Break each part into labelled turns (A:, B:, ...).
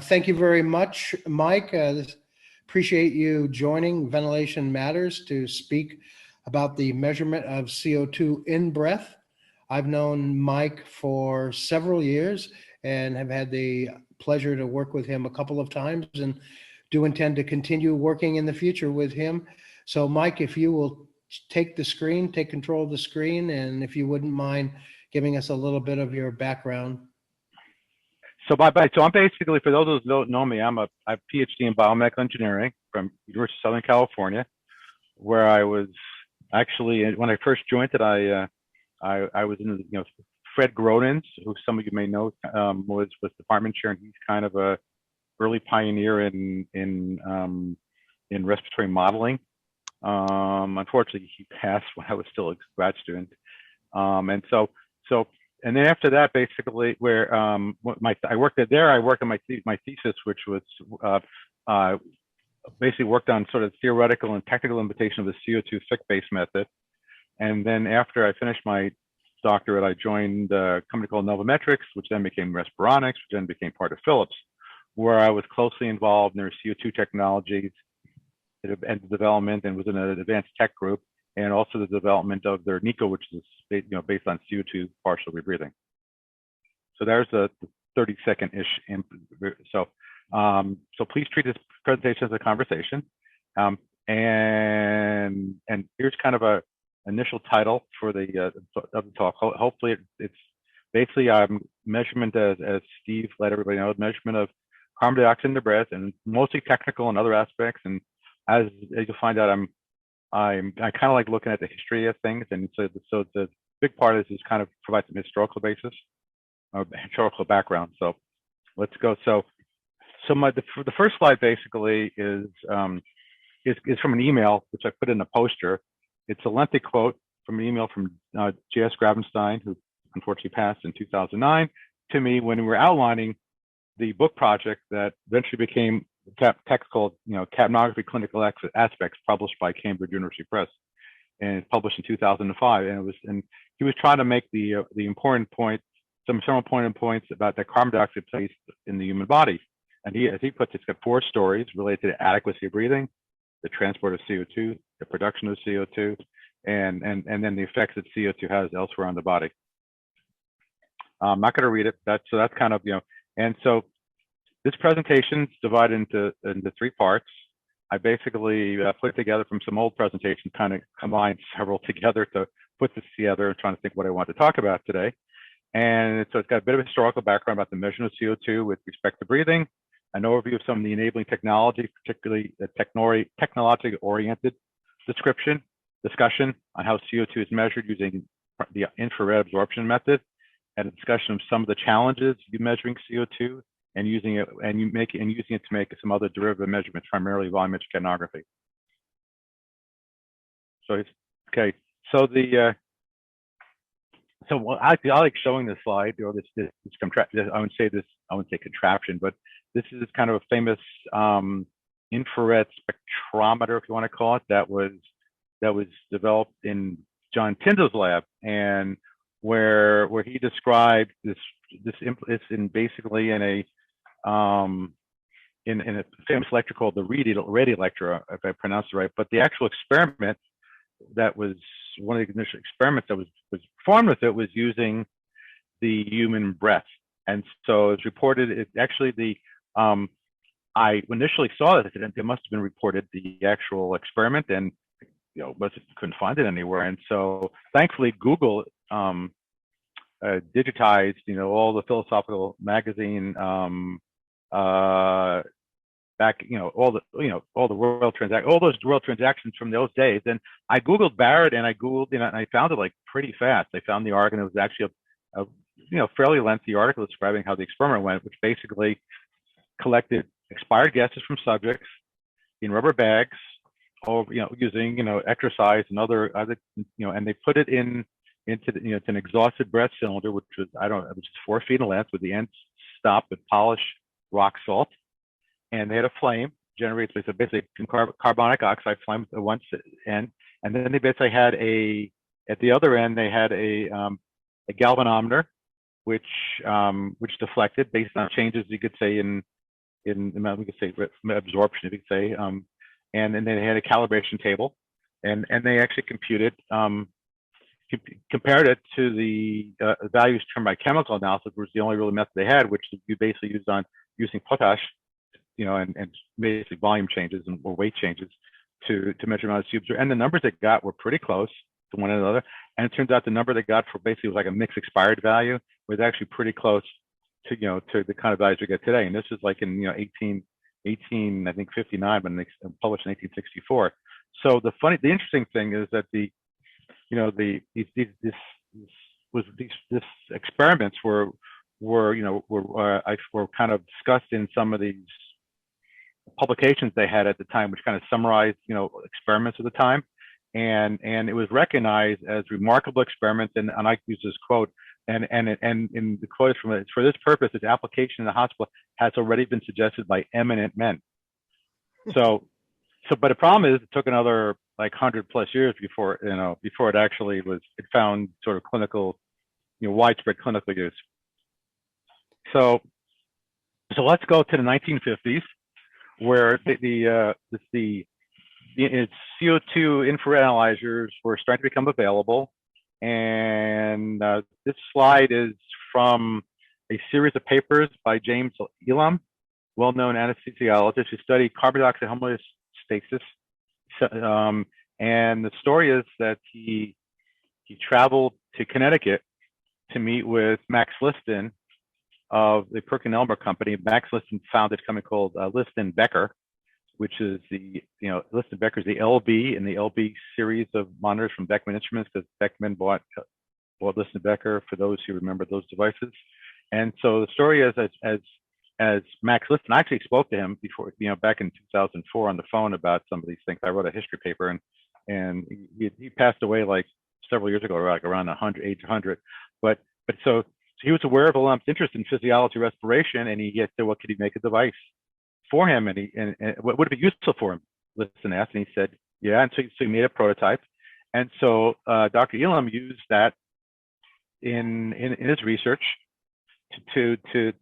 A: Thank you very much, Mike. Appreciate you joining Ventilation Matters to speak about the measurement of CO2 in breath. I've known Mike for several years and have had the pleasure to work with him a couple of times and do intend to continue working in the future with him. So Mike, if you will take control of the screen, and if you wouldn't mind giving us a little bit of your background.
B: So I'm basically, for those who don't know me, I have a PhD in biomedical engineering from University of Southern California, where I was actually, when I first joined it, I was in, Fred Grodin's, who some of you may know, was department chair, and he's kind of a early pioneer in respiratory modeling. Unfortunately, he passed when I was still a grad student, and then after that, basically, where I worked on my thesis, which was basically worked on sort of theoretical and technical implementation of the CO2 thick-base method. And then after I finished my doctorate, I joined a company called Novometrics, which then became Respironics, which then became part of Philips, where I was closely involved in their CO2 technologies and development, and was in an advanced tech group, and also the development of their NICO, which is based on CO2 partial rebreathing. So there's a 30-second-ish. So please treat this presentation as a conversation. And here's kind of a initial title for the talk. Hopefully it's basically measurement, as Steve let everybody know, measurement of carbon dioxide in the breath, and mostly technical and other aspects. And as you'll find out, I kind of like looking at the history of things, and so the big part of this is kind of provide some historical basis, or historical background. So let's go. So the first slide basically is from an email which I put in a poster. It's a lengthy quote from an email from J.S. Gravenstein, who unfortunately passed in 2009, to me when we were outlining the book project that eventually became text called, Capnography Clinical Aspects, published by Cambridge University Press, and it's published in 2005. And he was trying to make the important point, several important points about the carbon dioxide place in the human body. And as he puts it, it's got 4 stories related to adequacy of breathing, the transport of CO2, the production of CO2, and then the effects that CO2 has elsewhere on the body. I'm not going to read it. That's kind of, and so this presentation is divided into 3 parts. I basically put together from some old presentations, kind of combined several together to put this together and trying to think what I want to talk about today. And so it's got a bit of historical background about the measurement of CO2 with respect to breathing, an overview of some of the enabling technology, particularly the technology-oriented discussion on how CO2 is measured using the infrared absorption method, and a discussion of some of the challenges of measuring CO2 and using it to make some other derivative measurements, primarily volumetric capnography. So okay. So I like showing this slide, or this I wouldn't say contraption, but this is kind of a famous infrared spectrometer, if you want to call it, that was developed in John Tyndall's lab, and where he described this it's basically in a famous lecture called the Reedy lecture, if I pronounced it right. But the actual experiment that was one of the initial experiments that was performed with it was using the human breath. And so it's reported, I initially saw it, it must have been reported, the actual experiment, and couldn't find it anywhere. And so thankfully Google digitized, all the philosophical magazine, back, all those world transactions from those days. And I Googled Barrett, and I Googled, and I found it like pretty fast. I found the article, and it was actually a fairly lengthy article describing how the experiment went, which basically collected expired gases from subjects in rubber bags, or using exercise and other and they put it into to an exhausted breath cylinder, which was which is 4 feet in length, with the ends stopped with polished rock salt, and they had a flame generated, so basically carbonic oxide flame at one end, and then they basically had at the other end they had a galvanometer, which deflected based on changes, you could say, in we could say absorption, if you could say, and then they had a calibration table, and they actually computed, compared it to the values termed by chemical analysis, which was the only really method they had, which you basically used on using potash, and basically volume changes or weight changes to measure amount of CO2. And the numbers they got were pretty close to one another. And it turns out the number they got for basically was like a mixed expired value was actually pretty close to to the kind of values we get today. And this is like in 18 I think 59, when they published in 1864. So the interesting thing is that these experiments were kind of discussed in some of these publications they had at the time, which kind of summarized experiments of the time, and it was recognized as remarkable experiments. And I use this quote, and in the quote is from it: "For this purpose, its application in the hospital has already been suggested by eminent men." So but the problem is it took another like 100+ years before it actually it found sort of clinical, widespread clinical use. So let's go to the 1950s, where the CO2 infrared analyzers were starting to become available. And this slide is from a series of papers by James Elam, well-known anesthesiologist who studied carbon dioxide homeostasis. And the story is that he traveled to Connecticut to meet with Max Liston of the PerkinElmer company. Max Liston founded a company called Liston Becker, which is Liston Becker is the LB and the LB series of monitors from Beckman Instruments, because Beckman bought Liston Becker, for those who remember those devices. And so the story is, as Max Liston, I actually spoke to him before, back in 2004 on the phone about some of these things. I wrote a history paper, and he passed away like several years ago, like around age 100. But so he was aware of Elam's interest in physiology respiration, and he said, "Well, could he make a device for him? And what would it be useful for him?" Liston asked, and he said, "Yeah." And so he made a prototype. And so Dr. Elam used that in his research to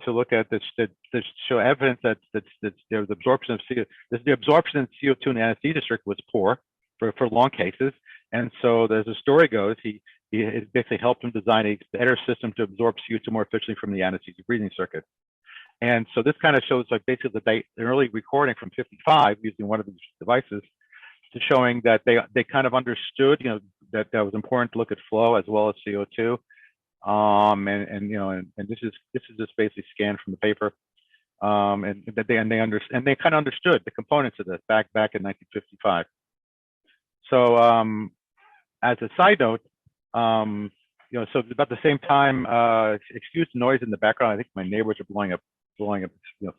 B: look at this, to show evidence that there was absorption of CO2. The absorption of CO2 in the anesthesia circuit was poor for long cases. And so, as the story goes, he basically helped him design a better system to absorb CO2 more efficiently from the anesthesia breathing circuit. And so this kind of shows like basically the early recording from 55 using one of these devices, to showing that they kind of understood, that was important to look at flow as well as CO2. And this is just basically scanned from the paper. And they kind of understood the components of this back in 1955. So as a side note, so about the same time, excuse the noise in the background. I think my neighbors are blowing up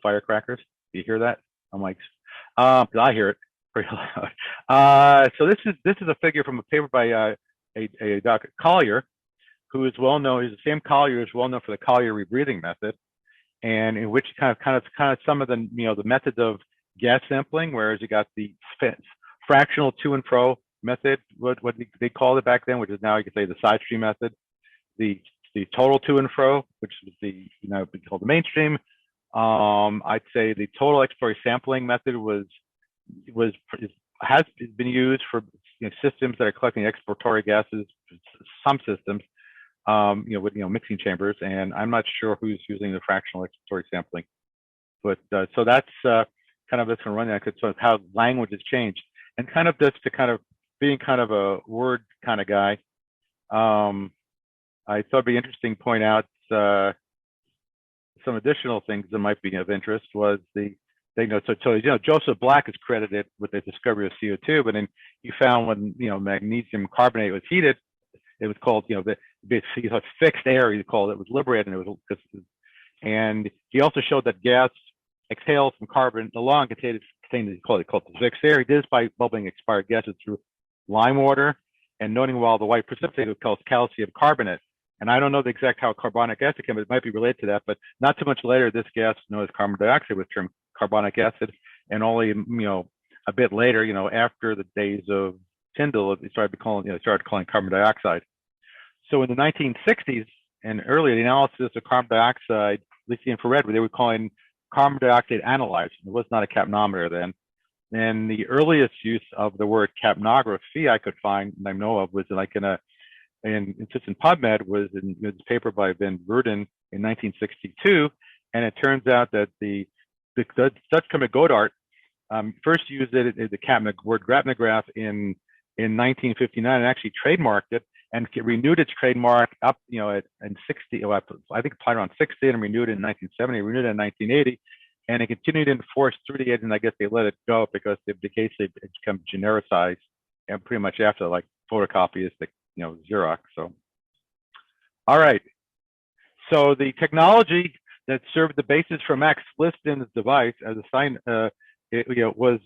B: firecrackers. Do you hear that? I'm like, I hear it pretty loud. So this is a figure from a paper by a Dr. Collier, who is well known. He's the same Collier who's well known for the Collier rebreathing method, and in which kind of some of the the methods of gas sampling, whereas you got the fractional to and fro method, what they called it back then, which is now you could say the Sidestream method, the total to and fro, which was the called the mainstream. I'd say the total exploratory sampling method has been used for systems that are collecting expiratory gases. Some systems, with mixing chambers, and I'm not sure who's using the fractional expiratory sampling. But so that's kind of this run that sort of how language has changed, and kind of just to kind of being kind of a word kind of guy. I thought it'd be interesting to point out some additional things that might be of interest. Was Joseph Black is credited with the discovery of CO2, but then he found when magnesium carbonate was heated, it was called fixed air. He called it was liberated, and he also showed that gas exhaled from carbon. The lung contained called the fixed air. He did this by bubbling expired gases through lime water and noting while the white precipitate was called calcium carbonate. And I don't know the exact how carbonic acid came, but it might be related to that. But not too much later, this gas known as carbon dioxide was termed carbonic acid, and only a bit later, after the days of Tyndall, it started calling carbon dioxide. So in the 1960s and earlier, the analysis of carbon dioxide, at least the infrared, they were calling carbon dioxide analyzer. It was not a capnometer then. And the earliest use of the word capnography I could find, and I know of, was like just in PubMed, was in this paper by Van Verden in 1962. And it turns out that the Dutch chemist Godard first used it, the word capnograph in 1959, and actually trademarked it, and renewed its trademark up, in 60. Well, I think applied around 60, and renewed it in 1970, renewed it in 1980, and it continued in force through the end. And I guess they let it go because it become genericized, and pretty much after, like, photocopies, Xerox. So, all right. So the technology that served the basis for Max Liston's device as a sign, was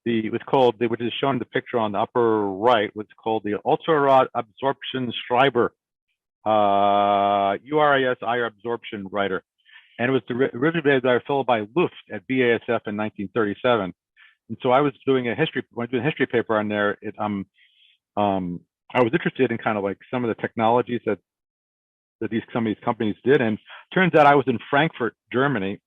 B: was called, which is shown in the picture on the upper right, was called the ultra rod absorption Schreiber, URIS IR absorption writer. And it was originally developed by Luft at BASF in 1937. And so I was doing a history paper on there. I was interested in kind of like some of the technologies that some of these companies did. And turns out I was in Frankfurt, Germany,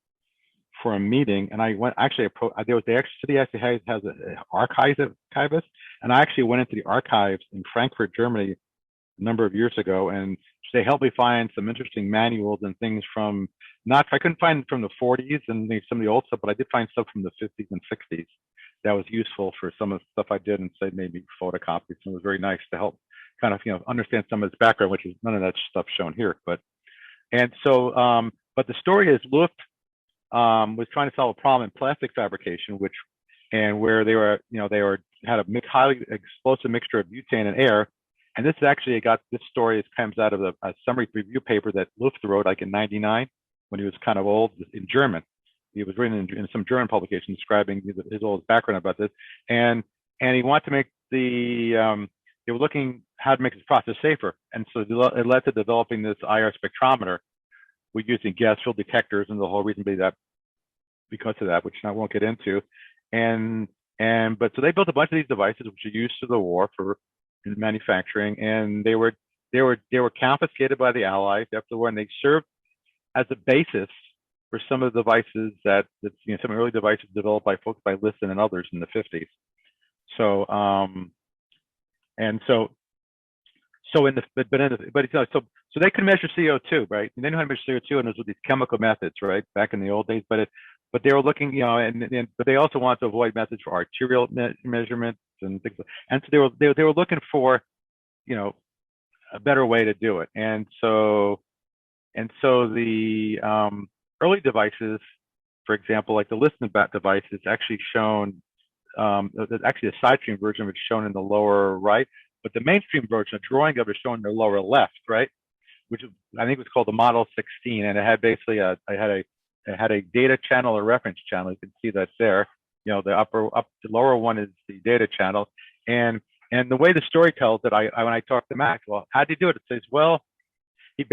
B: for a meeting, and I went, actually, the city actually has an archivist, and I actually went into the archives in Frankfurt, Germany, a number of years ago, and they helped me find some interesting manuals and things I couldn't find from the 40s and some of the old stuff, but I did find stuff from the 50s and 60s that was useful for some of the stuff I did, and say maybe photocopies, and it was very nice to help kind of, understand some of its background, which is none of that stuff shown here. But the story is Luft was trying to solve a problem in plastic fabrication, where they had a highly explosive mixture of butane and air. And this story comes out of a summary review paper that Luft wrote like in '99 when he was kind of old, in German. He was written in some German publication describing his old background about this, and he wanted to make they were looking how to make this process safer, and so it led to developing this IR spectrometer. We're using gas field detectors, and the whole reason because of that, which I won't get into. But so they built a bunch of these devices, which are used through the war for manufacturing, and they were confiscated by the Allies after the war, and they served as a basis for some of the devices some early devices developed by folks by Liston and others in the 50s. So so they could measure CO2, right? And they knew how to measure CO2, and those were these chemical methods, right, back in the old days. But they were looking, but they also wanted to avoid methods for arterial measurements and things. And so they were looking for, a better way to do it. And so the early devices, for example, like the Liston device, is actually shown. There's actually a Sidestream version, which is shown in the lower right. But the mainstream version, a drawing of it, is shown in the lower left, right? Which I think was called the Model 16, and it had basically it had a data channel or reference channel. You can see that there. The lower one is the data channel, and the way the story tells it, when I talked to Max, well, how did he do it? It says, well, we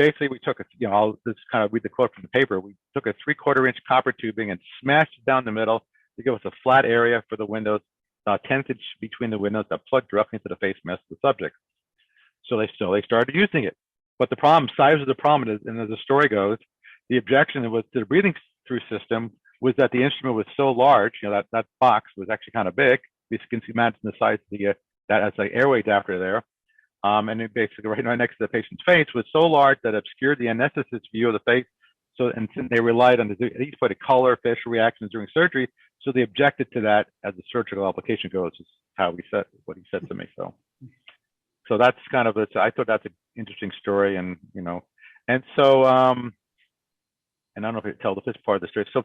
B: took I'll just kind of read the quote from the paper. We took a 3/4 inch copper tubing and smashed it down the middle to give us a flat area for the windows, 10th inch between the windows, that plugged directly into the face mask of the subject. So they started using it. But the size of the problem is, and as the story goes, the objection was to the breathing through system was that the instrument was so large, that box was actually kind of big. You can imagine the size of that as an airway adapter there. And it basically right next to the patient's face was so large that it obscured the anesthetist view of the face. So, and since they relied on each put a color, facial reactions during surgery, so they objected to that as the surgical application goes, is what he said to me. So that's kind of I thought that's an interesting story, and and so and I don't know if I can tell this part of the story. So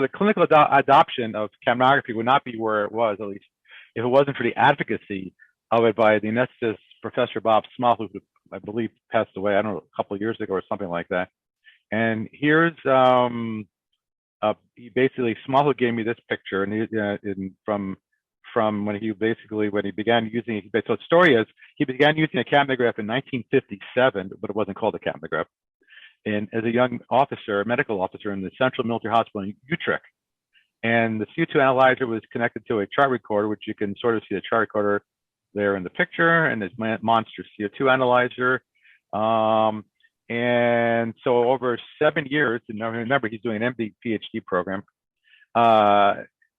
B: the clinical adoption of capnography would not be where it was, at least if it wasn't for the advocacy of it by the anesthetist Professor Bob Small, who I believe passed away, I don't know, a couple of years ago or something like that. And here's basically Small, who gave me this picture, and from when he began using it. So the story is he began using a capnograph in 1957, but it wasn't called a capnograph. And as a young officer, a medical officer in the Central Military Hospital in Utrecht, and the CO2 analyzer was connected to a chart recorder, which you can sort of see the chart recorder there in the picture, and this monster CO2 analyzer. And so over 7 years, and remember he's doing an MD PhD program,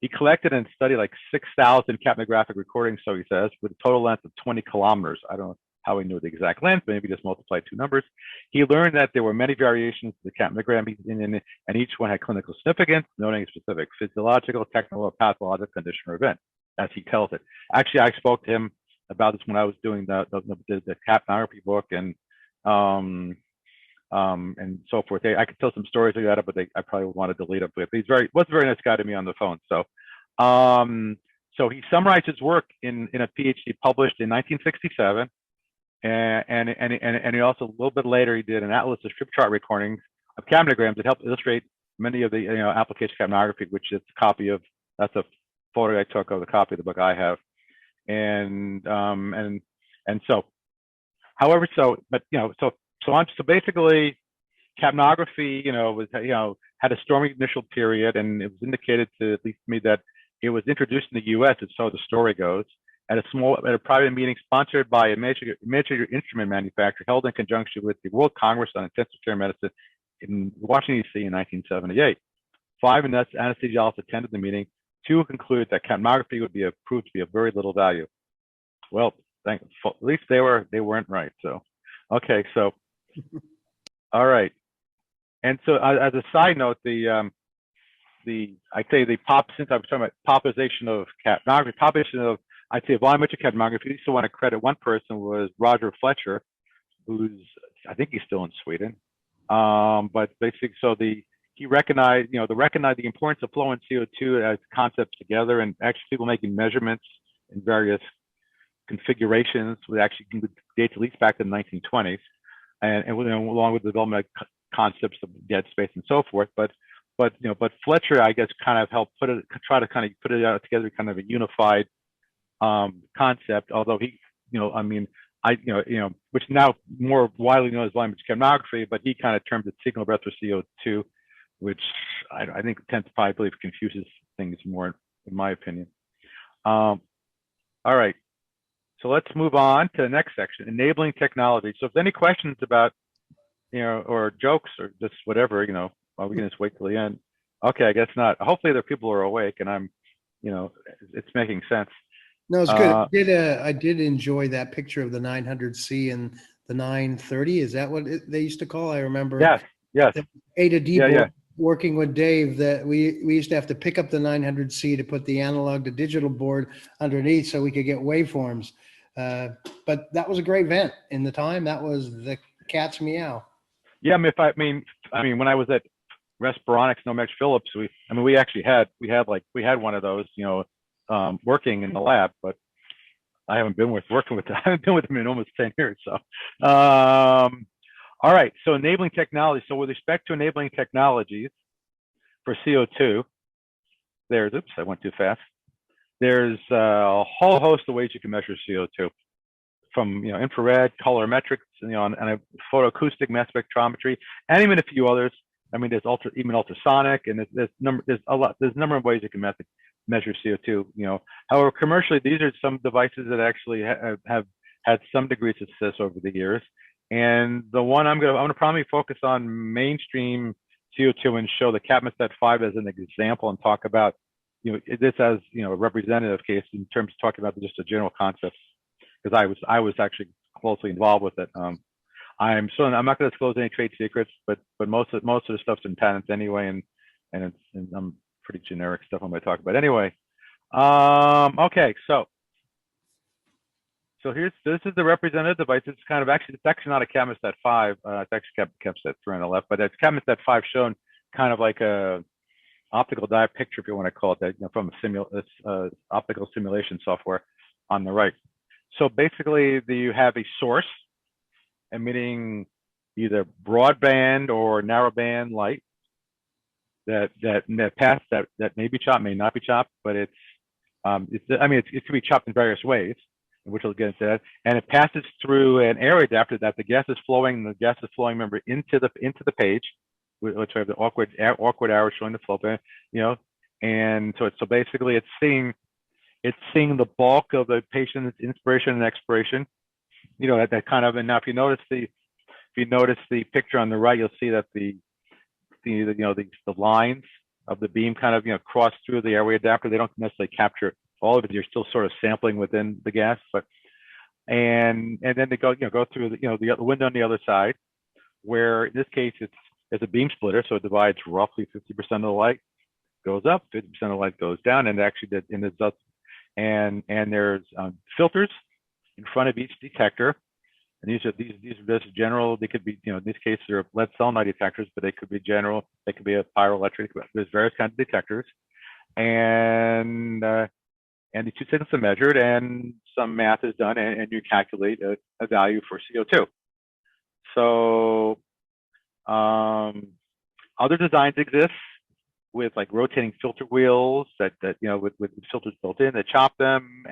B: he collected and studied like 6,000 capnographic recordings, so he says, with a total length of 20 kilometers. I don't know how he knew the exact length, maybe just multiplied two numbers. He learned that there were many variations to the capnogram, and each one had clinical significance, noting a specific physiological, technical, or pathological condition or event, as he tells it. Actually, I spoke to him about this when I was doing the capnography book and so forth. I could tell some stories about it, but I probably would want to delete them. But he's was a very nice guy to me on the phone. So, so he summarized his work in a PhD published in 1967, and he also a little bit later he did an atlas of strip chart recordings of capnograms that helped illustrate many of the application capnography, which is a copy of, that's a photo I took of the copy of the book I have, and so, however, so basically, capnography, had a stormy initial period, and it was indicated to at least me that it was introduced in the U.S., and so the story goes, at a private meeting sponsored by a major instrument manufacturer, held in conjunction with the World Congress on Intensive Care Medicine in Washington, D.C. in 1978. 5 anesthesiologists attended the meeting. 2 concluded that capnography would be proved to be of very little value. Well, at least they weren't right. So, okay, so. All right, and so as a side note, since I was talking about popularization of capnography, volumetric capnography, I used to want to credit one person was Roger Fletcher, who's, I think he's still in Sweden, but basically, he recognized, the importance of flow and CO2 as concepts together, and actually people making measurements in various configurations would actually date at least back to the 1920s. And along with the development of concepts of dead space and so forth, but Fletcher, I guess, kind of helped try to put it out together, kind of a unified concept. Although he, which now more widely known as volumetric capnography, but he kind of termed it signal breath for CO2, which I think tends to probably confuses things more, in my opinion. All right. So let's move on to the next section, enabling technology. So if there's any questions about, or jokes or just whatever, are we going to just wait till the end? Okay, I guess not. Hopefully the people are awake and I'm, it's making sense.
A: No, it's good. I did enjoy that picture of the 900C and the 930. Is that what they used to call? I remember.
B: Yes.
A: A to D board, working with Dave, that we used to have to pick up the 900C to put the analog to digital board underneath so we could get waveforms. But that was a great vent in the time. That was the cat's meow.
B: Yeah, I mean, when I was at Respironics, Nomex Phillips, we had one of those, working in the lab, but I haven't been working with them. I haven't been with them in almost 10 years. So, all right. So enabling technology. So with respect to enabling technologies for CO2, oops, I went too fast. There's a whole host of ways you can measure CO2, from infrared, colorimetrics, and a photoacoustic mass spectrometry, and even a few others. I mean, there's even ultrasonic, and there's a number of ways you can measure CO2. However, commercially, these are some devices that actually have had some degree of success over the years. And the one I'm gonna probably focus on mainstream CO2 and show the Capmostat 5 as an example, and talk about this as a representative case in terms of talking about just a general concept, because I was actually closely involved with it. I'm not going to disclose any trade secrets, but most of the stuff's in patents anyway, and I'm pretty generic stuff I'm going to talk about anyway. Okay, so this is the representative device. It's actually not a Capmostat 5. It's actually Capmostat 3 on the left, but it's Capmostat 5 shown kind of like a optical diode picture, if you want to call it that, from a optical simulation software on the right. So basically, you have a source emitting either broadband or narrowband light that may be chopped, may not be chopped, but it can be chopped in various ways, which we'll get into that. And it passes through an air adapter that the gas is flowing, remember, into the page, which we have the awkward arrow showing the flow band, and so basically it's seeing the bulk of the patient's inspiration and expiration, that kind of. And now if you notice you notice the picture on the right, you'll see that the lines of the beam kind of cross through the airway adapter. They don't necessarily capture all of it. You're still sort of sampling within the gas, but and then they go through the window on the other side, where in this case it's a beam splitter, so it divides roughly 50% of the light goes up, 50% of the light goes down, and actually and there's filters in front of each detector. And these are just general. They could be, in this case, they're lead selenide detectors, but they could be general. They could be a pyroelectric. There's various kinds of detectors, and the two signals are measured, and some math is done, and you calculate a value for CO2. So other designs exist with like rotating filter wheels that with filters built in that chop them,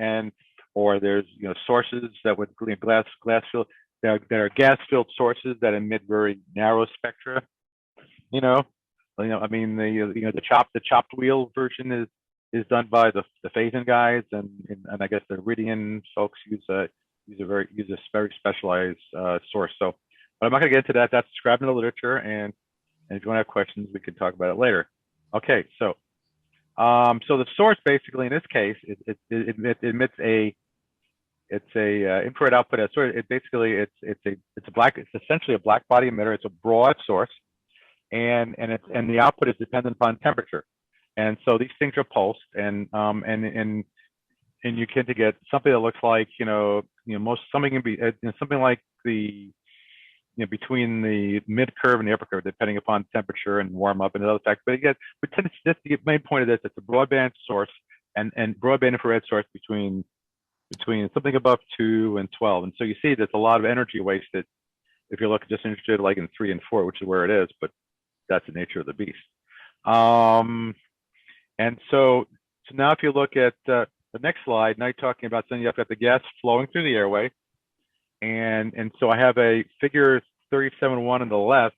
B: or there's sources that would glass fill that are gas filled sources that emit very narrow spectra. I mean the chopped wheel version is done by the phase-in guys, and I guess the Iridian folks use a very specialized source. So, but I'm not going to get into that. That's described in the literature, and if you want to have questions, we can talk about it later. Okay, so the source basically in this case it emits infrared output. It's essentially a black body emitter. It's a broad source, and the output is dependent upon temperature. And so these things are pulsed, and you tend to get something that looks like something can be something like the between the mid curve and the upper curve, depending upon temperature and warm up and other factors. But again, the main point of this, it's a broadband source and broadband infrared source between something above 2 and 12. And so you see there's a lot of energy wasted if you're just interested like in 3 and 4, which is where it is, but that's the nature of the beast. And so now if you look at the next slide, now you're talking about something, you've got the gas flowing through the airway. And so I have a figure 37.1 on the left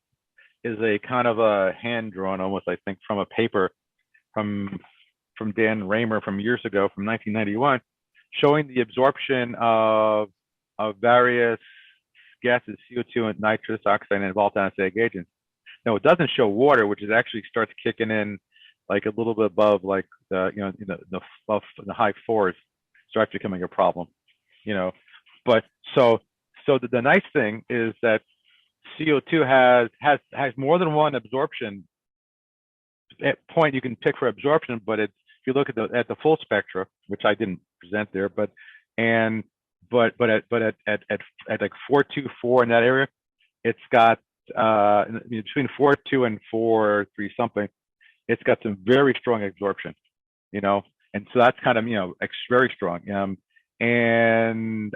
B: is a kind of a hand drawn almost, I think, from a paper from Dan Raymer from years ago, from 1991, showing the absorption of various gases, CO2 and nitrous oxide and volatile anesthetic agents. Now it doesn't show water, which is actually starts kicking in like a little bit above like the the high 4s starts becoming a problem, But so the nice thing is that CO2 has more than one absorption point you can pick for absorption, but if you look at the full spectra, which I didn't present there, but at like 4.24 in that area, it's got between 4.2 and 4.3 something, it's got some very strong absorption, and so that's kind of very strong, and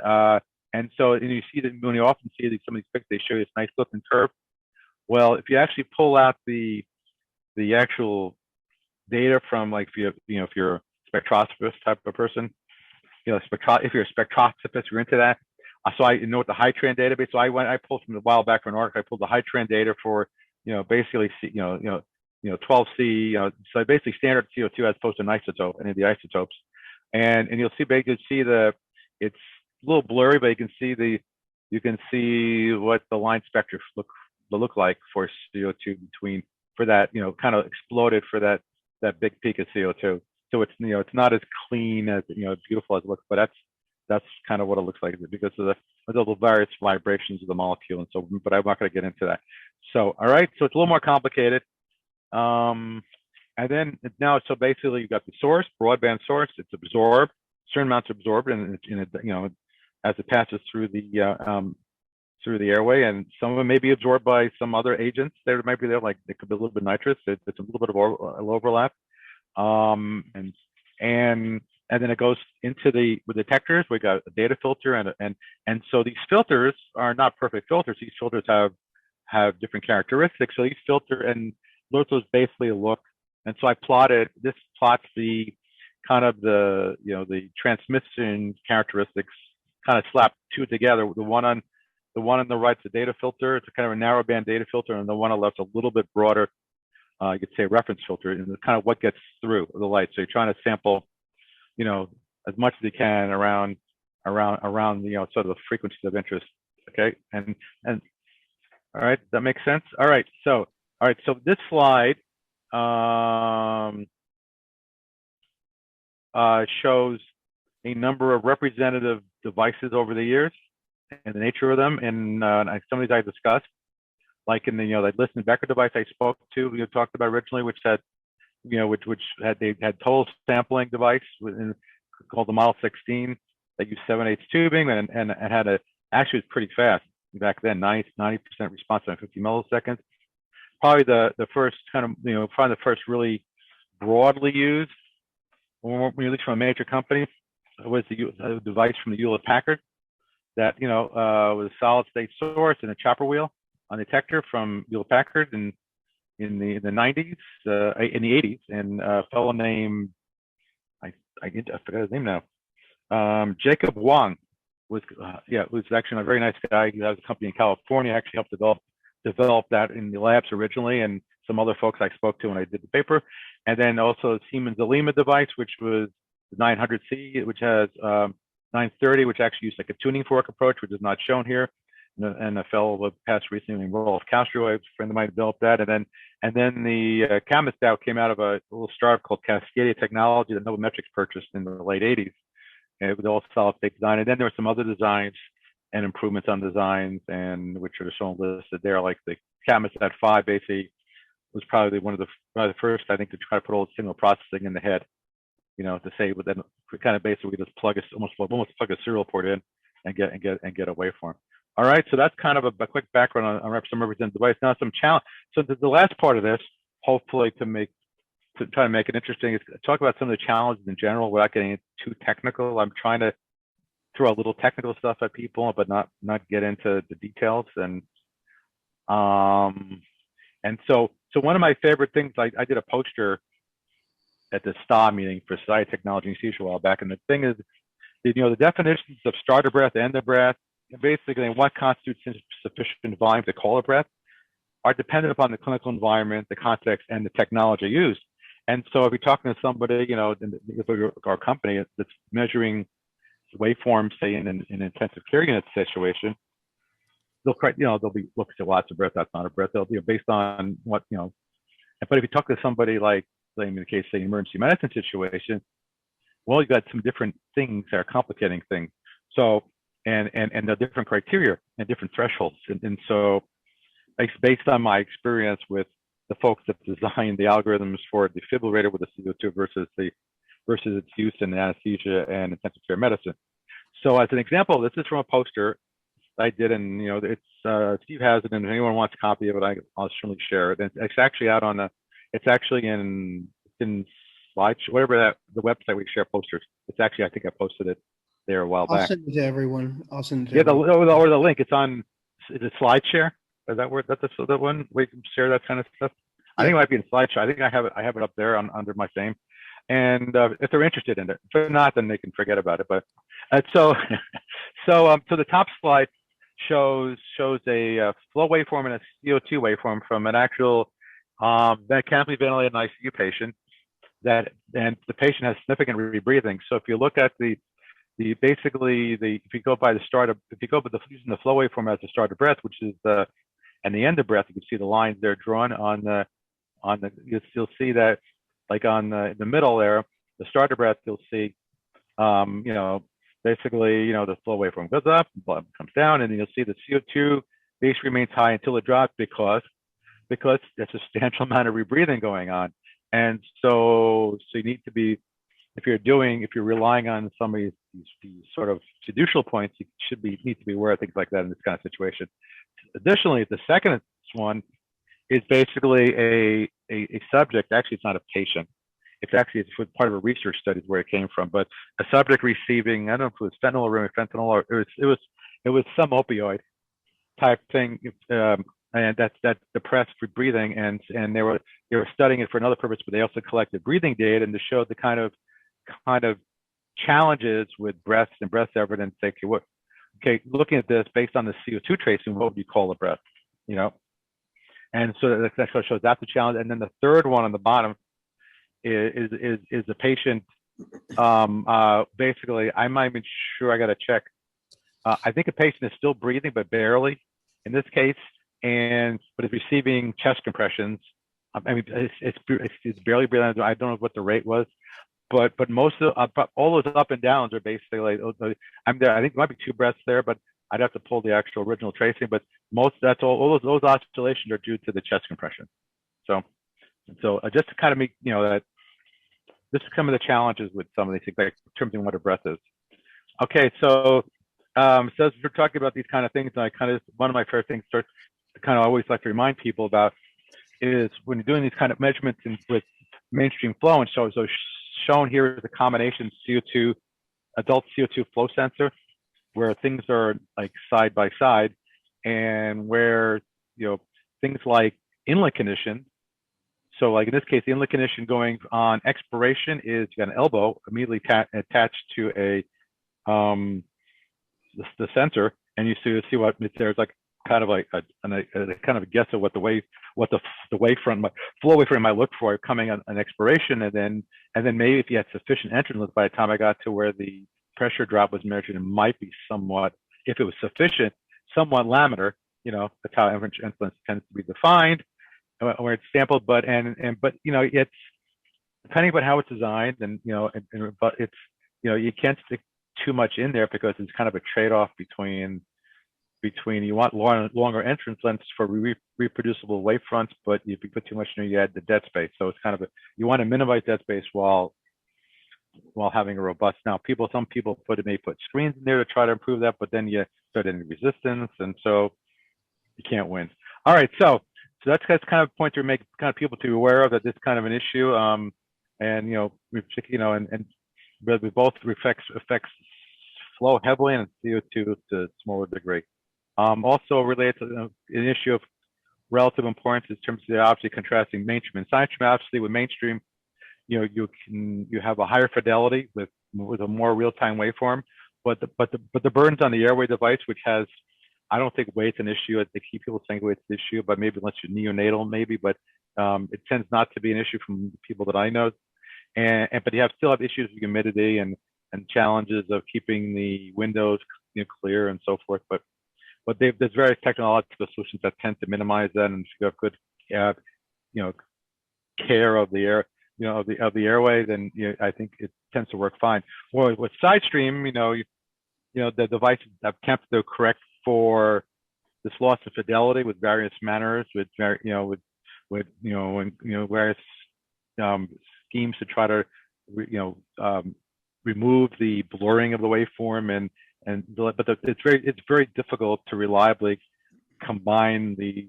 B: so you see that when you often see some of these pictures, they show you this nice looking curve. Well, if you actually pull out the actual data from like if you're a spectroscopist type of person, if you're a spectroscopist, you're into that. So I know what the HITRAN database. So I pulled from a while back from an article. I pulled the HITRAN data for basically 12C. So basically standard CO2 as opposed to an isotope, any of the isotopes, and you'll see it's a little blurry, but you can see what the line spectra look like for CO2 for that kind of exploded for that big peak of CO2. So it's it's not as clean as beautiful as it looks, but that's kind of what it looks like because of the various vibrations of the molecule and so. But I'm not going to get into that. So all right, so it's a little more complicated. And then now, so basically you've got the source, broadband source. It's absorbed, certain amounts are absorbed, and as it passes through the airway, and some of them may be absorbed by some other agents that might be there, like it could be a little bit nitrous. It's a little bit of overlap, and then it goes into the detectors. We got a data filter, and so these filters are not perfect filters. These filters have different characteristics. So these filters basically look, and so I plotted. This plots the kind of the transmission characteristics, kind of slap two together. The one on the right's a data filter. It's a kind of a narrow band data filter, and the one on the left's a little bit broader. You could say reference filter, and it's kind of what gets through the light. So you're trying to sample, as much as you can around sort of the frequencies of interest. Okay, and All right, that makes sense. All right, so this slide shows a number of representative devices over the years and the nature of them, and some of these I discussed, like in the that Listen Becker device I spoke to, we talked about originally, which had which they had total sampling device called the Model 16 that used 7/8 tubing and had actually was pretty fast back then, 90% response time, 50 milliseconds. Probably the first kind of probably the first really broadly used, at least from a major company, was the device from the Hewlett Packard that was a solid state source and a chopper wheel on detector from Hewlett Packard in the 90s, in the 80s, and a fellow named I forgot his name now. Jacob Wang was actually a very nice guy. He has a company in California. Actually helped develop that in the labs originally, and some other folks I spoke to when I did the paper. And then also Siemens Alima device, which was the 900C, which has 930, which actually used like a tuning fork approach, which is not shown here. And a fellow passed recently, Rolf Castro, a friend of mine, developed that. And then the Camus DAO came out of a little startup called Cascadia Technology that Novometrics purchased in the late 80s. And it was all solid state design. And then there were some other designs and improvements on designs, and which are shown listed there, like the Camus at 5 basically was probably one of the first, I think, to try to put all the signal processing in the head, to say, but then kind of basically just plug almost plug a serial port in and get a waveform. All right, so that's kind of a quick background on some representative device. Now some challenge. So the last part of this, hopefully to try to make it interesting, is talk about some of the challenges in general without getting too technical. I'm trying to throw a little technical stuff at people, but not get into the details. And so one of my favorite things, I did a poster at the STA meeting for Society of Technology and Anesthesia a while back, and the thing is, the definitions of starter breath, end of breath, and basically what constitutes sufficient volume to call a breath are dependent upon the clinical environment, the context, and the technology used. And so if you're talking to somebody, in our company that's measuring waveforms, say in an intensive care unit situation, they'll be looking at lots of breath. That's not a breath. They'll be based on what But if you talk to somebody like, say, in the case, say, emergency medicine situation, well, you got some different things that are complicating things. So and the different criteria and different thresholds. And so, based on my experience with the folks that designed the algorithms for the defibrillator with the CO2 versus its use in anesthesia and intensive care medicine. So as an example, this is from a poster I did, and it's Steve has it, and if anyone wants a copy of it, I'll certainly share it. And it's actually out on it's actually in Slide, whatever the website we share posters. It's actually, I think I posted it there a while back.
A: I'll send it to everyone.
B: Or the link. It's on. Is it SlideShare? Is that where that's the one we can share that kind of stuff? Yeah. I think it might be in SlideShare. I think I have it up there under my name. And if they're interested in it, if not, then they can forget about it. But so the top slide shows a flow waveform and a CO2 waveform from an actual mechanically ventilated ICU patient. And the patient has significant rebreathing. So if you look at if you go by using the flow waveform as the start of breath, which is and the end of breath, you can see the lines there drawn you'll see that, like on the middle there, the start of breath, you'll see, basically, the flow waveform goes up, comes down, and then you'll see the CO2 base remains high until it drops because there's a substantial amount of rebreathing going on. And so you need to be, if you're relying on some of these sort of fiducial points, you need to be aware of things like that in this kind of situation. Additionally, the second one is basically a subject. Actually, it's not a patient. It's part of a research study is where it came from. But a subject receiving, I don't know if it was fentanyl or it was some opioid type thing, and that depressed for breathing, and they were studying it for another purpose, but they also collected breathing data and to show the kind of challenges with breaths and breath evidence. Looking at this based on the CO2 tracing, what would you call a breath? And so that shows that's the challenge. And then the third one on the bottom is the patient. Basically, I'm not even sure. I got to check. I think a patient is still breathing, but barely. In this case, but it's receiving chest compressions. I mean, it's barely breathing. I don't know what the rate was, but most of all those up and downs are basically like, I'm there. I think there might be 2 breaths there, but I'd have to pull the actual original tracing. But that's all those oscillations are due to the chest compression. So just to kind of make that this is some of the challenges with some of these things, like determining what a breath is. Okay, so as we're talking about these kind of things, and one of my first things to kind of always like to remind people about is when you're doing these kind of measurements with mainstream flow, and so shown here is a combination CO2 adult CO2 flow sensor, where things are like side by side, and where things like inlet condition. So like in this case, the inlet condition going on expiration is you got an elbow immediately attached to the sensor, and you see what there's like kind of like a kind of a guess of what the wavefront flow wavefront might look for coming on an expiration, and then maybe if you had sufficient entrance by the time I got to where the pressure drop was measured, it might be somewhat, if it was sufficient, somewhat laminar. That's how entrance tends to be defined, where it's sampled. But it's depending on how it's designed, but it's you can't stick too much in there because it's kind of a trade-off between you want longer entrance lengths for reproducible wavefronts, but if you put too much in there, you add the dead space. So it's kind of you want to minimize dead space while having a robust. Now, some people may put screens in there to try to improve that, but then you start any resistance, and so you can't win. All right, so that's kind of a point to make kind of people to be aware of that this kind of an issue, and we both affects flow heavily and CO2 to a smaller degree. Also related to an issue of relative importance in terms of the obviously contrasting mainstream and sidestream. Obviously, with mainstream, you have a higher fidelity with a more real-time waveform, but the burdens on the airway device, which has, I don't think weight's an issue. I think people think weight's an issue, but maybe unless you're neonatal, maybe, but it tends not to be an issue from the people that I know. But you still have issues with humidity and challenges of keeping the windows clear and so forth. But there's various technological solutions that tend to minimize that, and if you have good care of the air, of the airway, then I think it tends to work fine. Well, with Sidestream, the devices have attempted to correct for this loss of fidelity with various manners, with various schemes to try to remove the blurring of the waveform, but it's very difficult to reliably combine the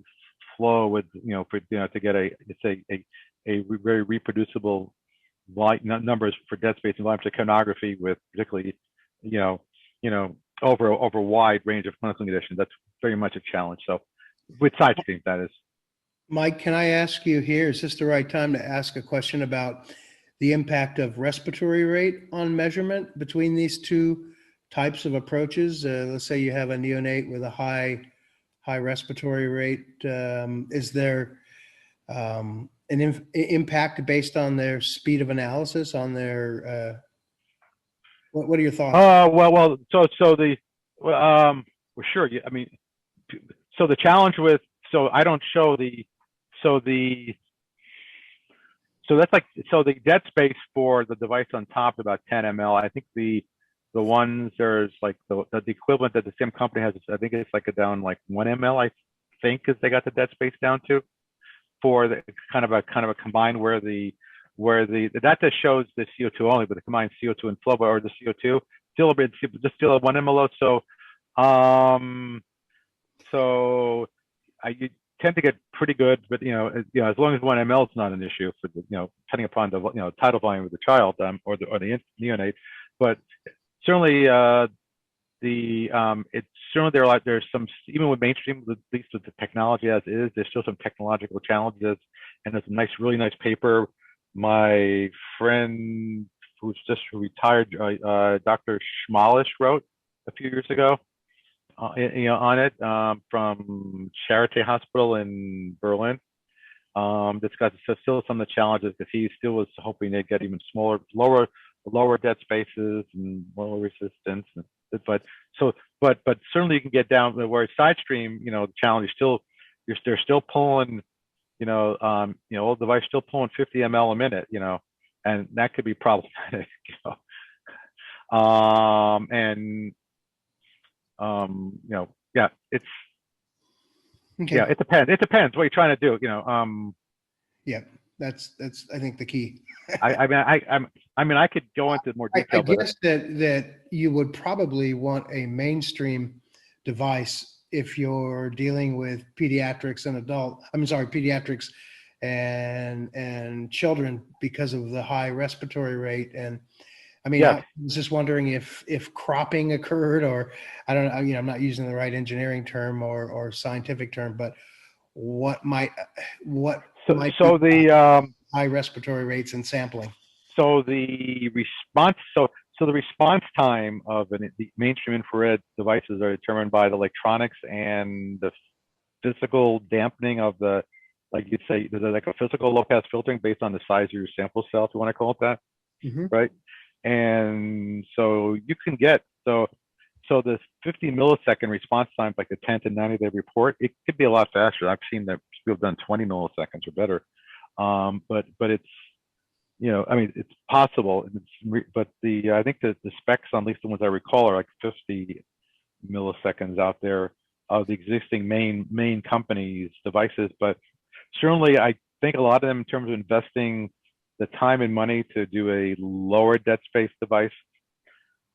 B: flow with to get a very reproducible numbers for dead space and volume capnography with particularly over a wide range of clinical conditions. That's very much a challenge. So with Sidestream, that is.
A: Mike, can I ask you here, is this the right time to ask a question about the impact of respiratory rate on measurement between these two types of approaches? Let's say you have a neonate with a high respiratory rate. Is there an impact based on their speed of analysis on their, what are your thoughts?
B: Sure. I mean, so the challenge with, I don't show the dead space for the device on top is about 10 ml. I think the ones there's like the equivalent that the same company has, I think it's like down like 1 ml, I think, is they got the dead space down to, for the kind of a combined where that just shows the CO2 only, but the combined CO2 and flow, or the CO2 still at 1 ml. You tend to get pretty good, but as long as 1 ml is not an issue for the depending upon the tidal volume of the child or the neonate, but certainly it's certainly there's some, even with mainstream, at least with the technology as is, there's still some technological challenges, and there's a really nice paper my friend who's just retired, Dr. Schmalish, wrote a few years ago. On it from Charité Hospital in Berlin. Discussed still some of the challenges because he still was hoping they'd get even smaller, lower dead spaces and lower resistance. But certainly you can get down where Sidestream. The challenge is still they're still pulling, old device still pulling 50 ml a minute, and that could be problematic. And yeah, it's
A: Okay.
B: yeah, it depends. It depends what you're trying to do.
A: Yeah, that's I think the key.
B: I mean, I could go into more
A: I
B: detail, but
A: guess that you would probably want a mainstream device if you're dealing with pediatrics and pediatrics and children because of the high respiratory rate. And I mean,
B: yes.
A: I was just wondering if cropping occurred, or I don't know, I'm not using the right engineering term or scientific term, but what might
B: So
A: be
B: the
A: high respiratory rates and sampling.
B: so the response so the response time of the mainstream infrared devices are determined by the electronics and the physical dampening of the, like you'd say, there's like a physical low pass filtering based on the size of your sample cell, if you want to call it that, right? And so you can get so the 50 millisecond response time, like the 10 to 90-day report, it could be a lot faster. I've seen that people have done 20 milliseconds or better. But it's, I mean, it's possible. But I think that the specs, on at least the ones I recall, are like 50 milliseconds out there of the existing main companies' devices. But certainly, I think a lot of them, in terms of investing the time and money to do a lower dead space device,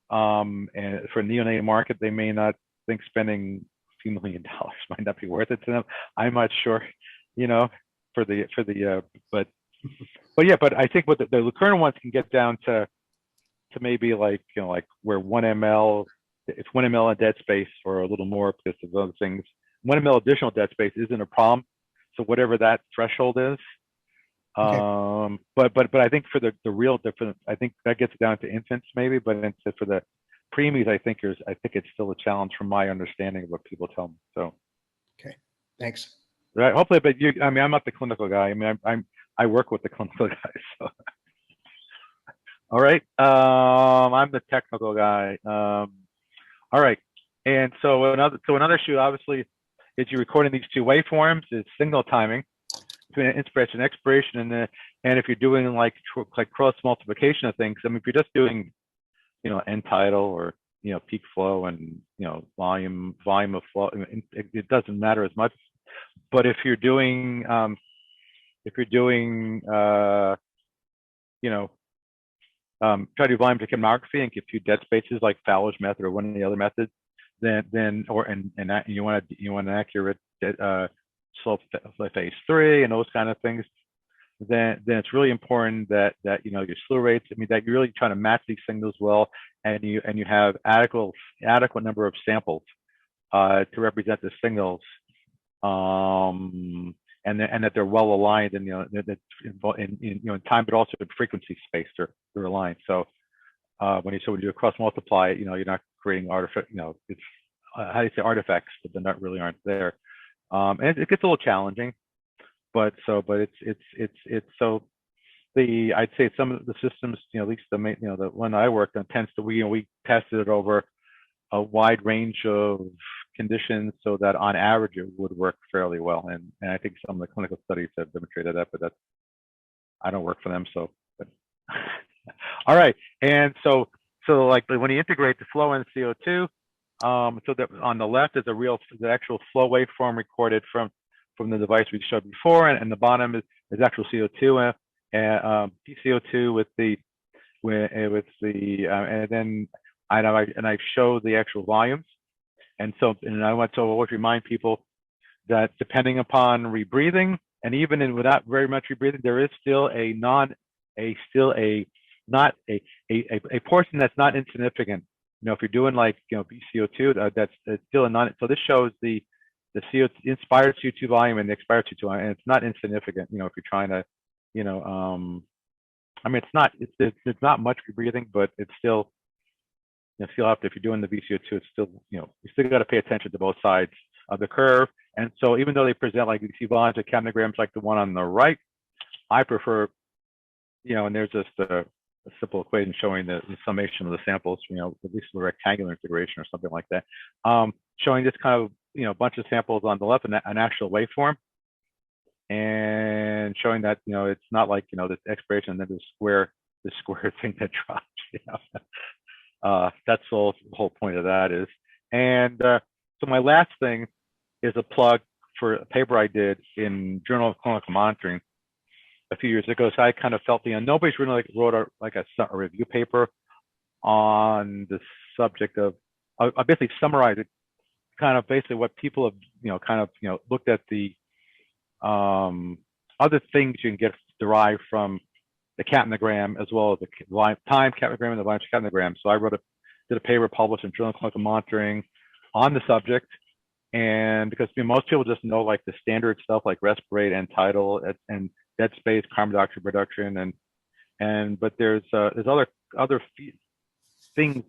B: and for a neonatal market, they may not think spending a few $1 million might not be worth it to them. I'm not sure, but yeah, but I think what the current ones can get down to maybe like where 1 ml, if 1 ml in dead space or a little more because of other things, 1 ml additional dead space isn't a problem. So whatever that threshold is.
A: Okay.
B: But I think for the real difference, I think that gets down to infants maybe, but for the preemies, I think it's still a challenge from my understanding of what people tell me. So.
A: Okay. Thanks.
B: Right. Hopefully, but I mean, I'm not the clinical guy. I mean, I work with the clinical guys. So. All right. I'm the technical guy. All right. And so another issue, obviously, is you're recording these two waveforms is signal timing between inspiration and expiration, and if you're doing like cross multiplication of things. I mean, if you're just doing, end tidal or peak flow and volume of flow, it doesn't matter as much. But if you're doing try to do volume to capnography and give you dead spaces like Fowler's method or one of the other methods, then you want an accurate slope phase 3 and those kind of things, then it's really important that your slew rates, I mean, that you're really trying to match these signals well, and you have adequate number of samples to represent the signals, and that they're well aligned and in time, but also in frequency space they're aligned. So when you do a cross multiply, you're not creating artifact, it's how do you say, artifacts that not really aren't there, and it gets a little challenging. But it's so I'd say some of the systems, at least the one I worked on tends to we tested it over a wide range of conditions so that on average it would work fairly well. And I think some of the clinical studies have demonstrated that, but I don't work for them. So, but. All right. And so like when you integrate the flow and CO2, so that on the left is the actual flow waveform recorded from the device we showed before, and the bottom is actual CO2 and PCO2 with the and then I show the actual volumes, and I want to always remind people that depending upon rebreathing, and even without very much rebreathing, there is still a portion that's not insignificant. If you're doing like PCO2, that's still a non. So this shows the inspired CO2 volume and the expired CO2 volume, and it's not insignificant. If you're trying to, I mean, it's not much rebreathing, but it's still, still have to, if you're doing the VCO2, it's still, you still got to pay attention to both sides of the curve. And so even though they present like VC volumes or capnograms like the one on the right, I prefer, and there's just a simple equation showing the summation of the samples, at least the rectangular configuration or something like that, showing this kind of a bunch of samples on the left, an actual waveform, and showing that it's not like this expiration and then the square thing that drops. That's the whole point of that is. And so my last thing is a plug for a paper I did in Journal of Clinical Monitoring a few years ago. So I kind of felt nobody's really wrote a review paper on the subject of. I basically summarized it, kind of basically what people have looked at the other things you can get derived from the capnogram as well as the time capnogram and the volume capnogram. So I did a paper published in Journal of Clinical Monitoring on the subject, and because most people just know like the standard stuff like respirate and tidal and dead space, carbon dioxide reduction, but there's other things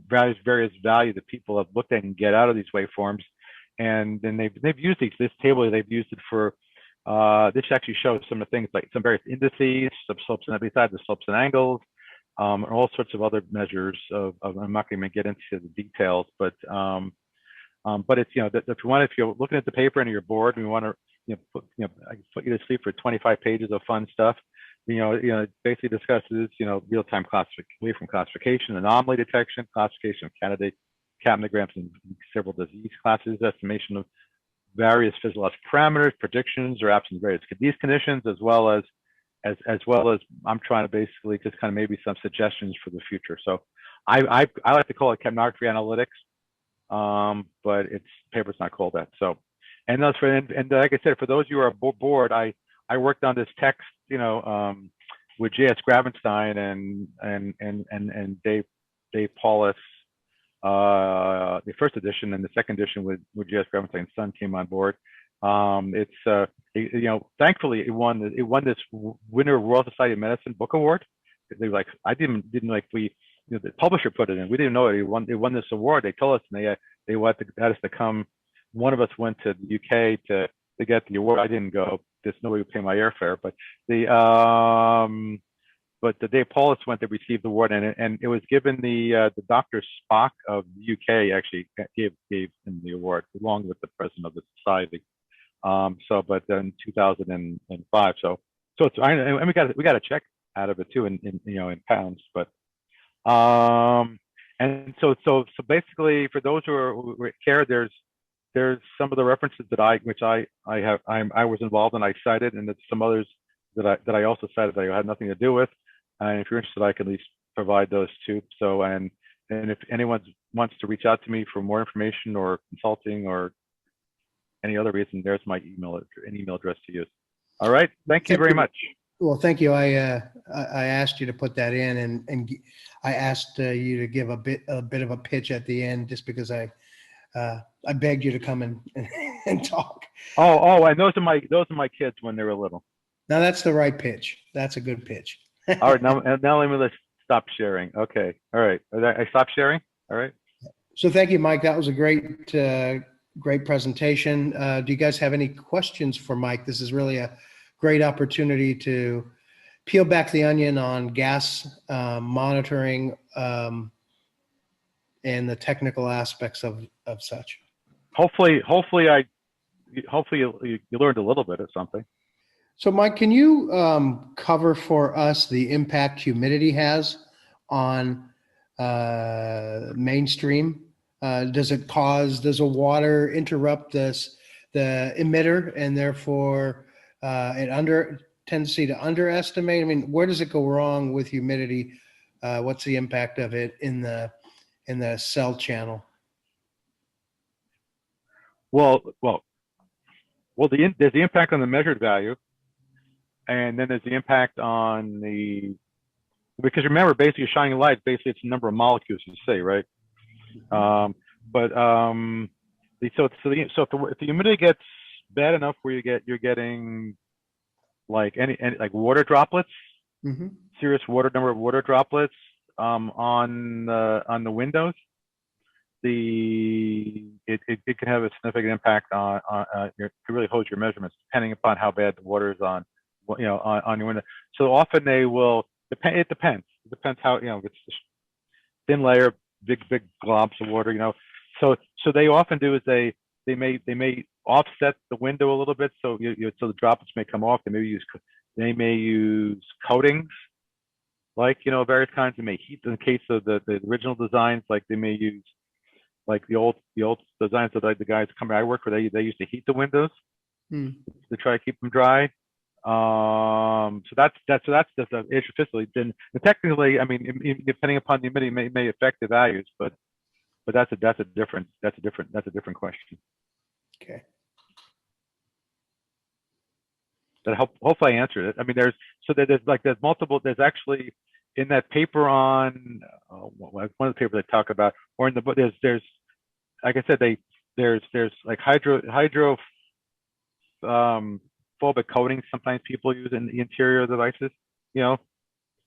B: various value that people have looked at and get out of these waveforms, and then they've used this table. They've used it for this actually shows some of the things like some various indices, some slopes and besides the slopes and angles, and all sorts of other measures of I'm not going to get into the details, but it's if you're looking at the paper and you're bored and you want to I can put you to sleep for 25 pages of fun stuff. It basically discusses real-time waveform classification, anomaly detection, classification of candidate capnograms in several disease classes, estimation of various physiological parameters, predictions or absence of various disease conditions, as well as I'm trying to basically just kind of maybe some suggestions for the future. So I like to call it Capnography Analytics, but its paper's not called that. So and like I said, for those of you who are bored, I worked on this text with J.S. Gravenstein and Dave Paulus. The first edition and the second edition with J.S. Gravenstein's son came on board. Thankfully it won this Winner Royal Society of Medicine Book Award. They were like, I didn't like the publisher put it in. We didn't know it. It won this award. They told us, and they wanted us to come. One of us went to the UK to get the award. I didn't go. There's nobody would pay my airfare, but the Dave Paulus went to receive the award, and it was given the Dr. Spock of the UK actually gave him the award along with the president of the society. But then 2005. So it's and we got a check out of it too in pounds, but and so basically for those who care, there's some of the references that I was involved in, I cited, and there's some others that I also cited that I had nothing to do with. And if you're interested, I can at least provide those too. So and if anyone wants to reach out to me for more information or consulting or any other reason, there's my email address to use. All right, thank you very much.
A: Well, thank you. I asked you to put that in, and I asked you to give a bit of a pitch at the end, just because I begged you to come and talk.
B: Oh, and those are my kids when they were little.
A: Now that's the right pitch. That's a good pitch.
B: All right, now let me stop sharing. Okay, all right. I stopped sharing. All right.
A: So thank you, Mike. That was a great presentation. Do you guys have any questions for Mike? This is really a great opportunity to peel back the onion on gas monitoring and the technical aspects of such.
B: Hopefully you learned a little bit of something.
A: So Mike, can you cover for us the impact humidity has on mainstream? Does a water interrupt the emitter, and therefore tendency to underestimate? I mean, where does it go wrong with humidity? What's the impact of it in the cell channel?
B: Well, there's the impact on the measured value, and then there's the impact on because remember, basically shining light, basically it's the number of molecules you see, right? If the humidity gets bad enough where you're getting like any like water droplets, serious number of water droplets on the windows, it can have a significant impact on it really holds your measurements depending upon how bad the water is on your window. So often they will depend. It depends how it's thin layer, big globs of water. So they often do is they they may offset the window a little bit, so so the droplets may come off. They may use coatings, like various kinds. They may heat. In the case of the original designs, like they may use like the old designs that the guys coming I work for. They used to heat the windows to try to keep them dry. So that's just an issue physically. Then technically, I mean, depending upon the humidity, may affect the values, but that's a different question.
A: Okay.
B: That hopefully I answered it. I mean, there's multiple. There's actually in that paper on one of the papers I talk about, or in the book. There's like I said, there's like hydrophobic coatings sometimes people use in the interior of the devices,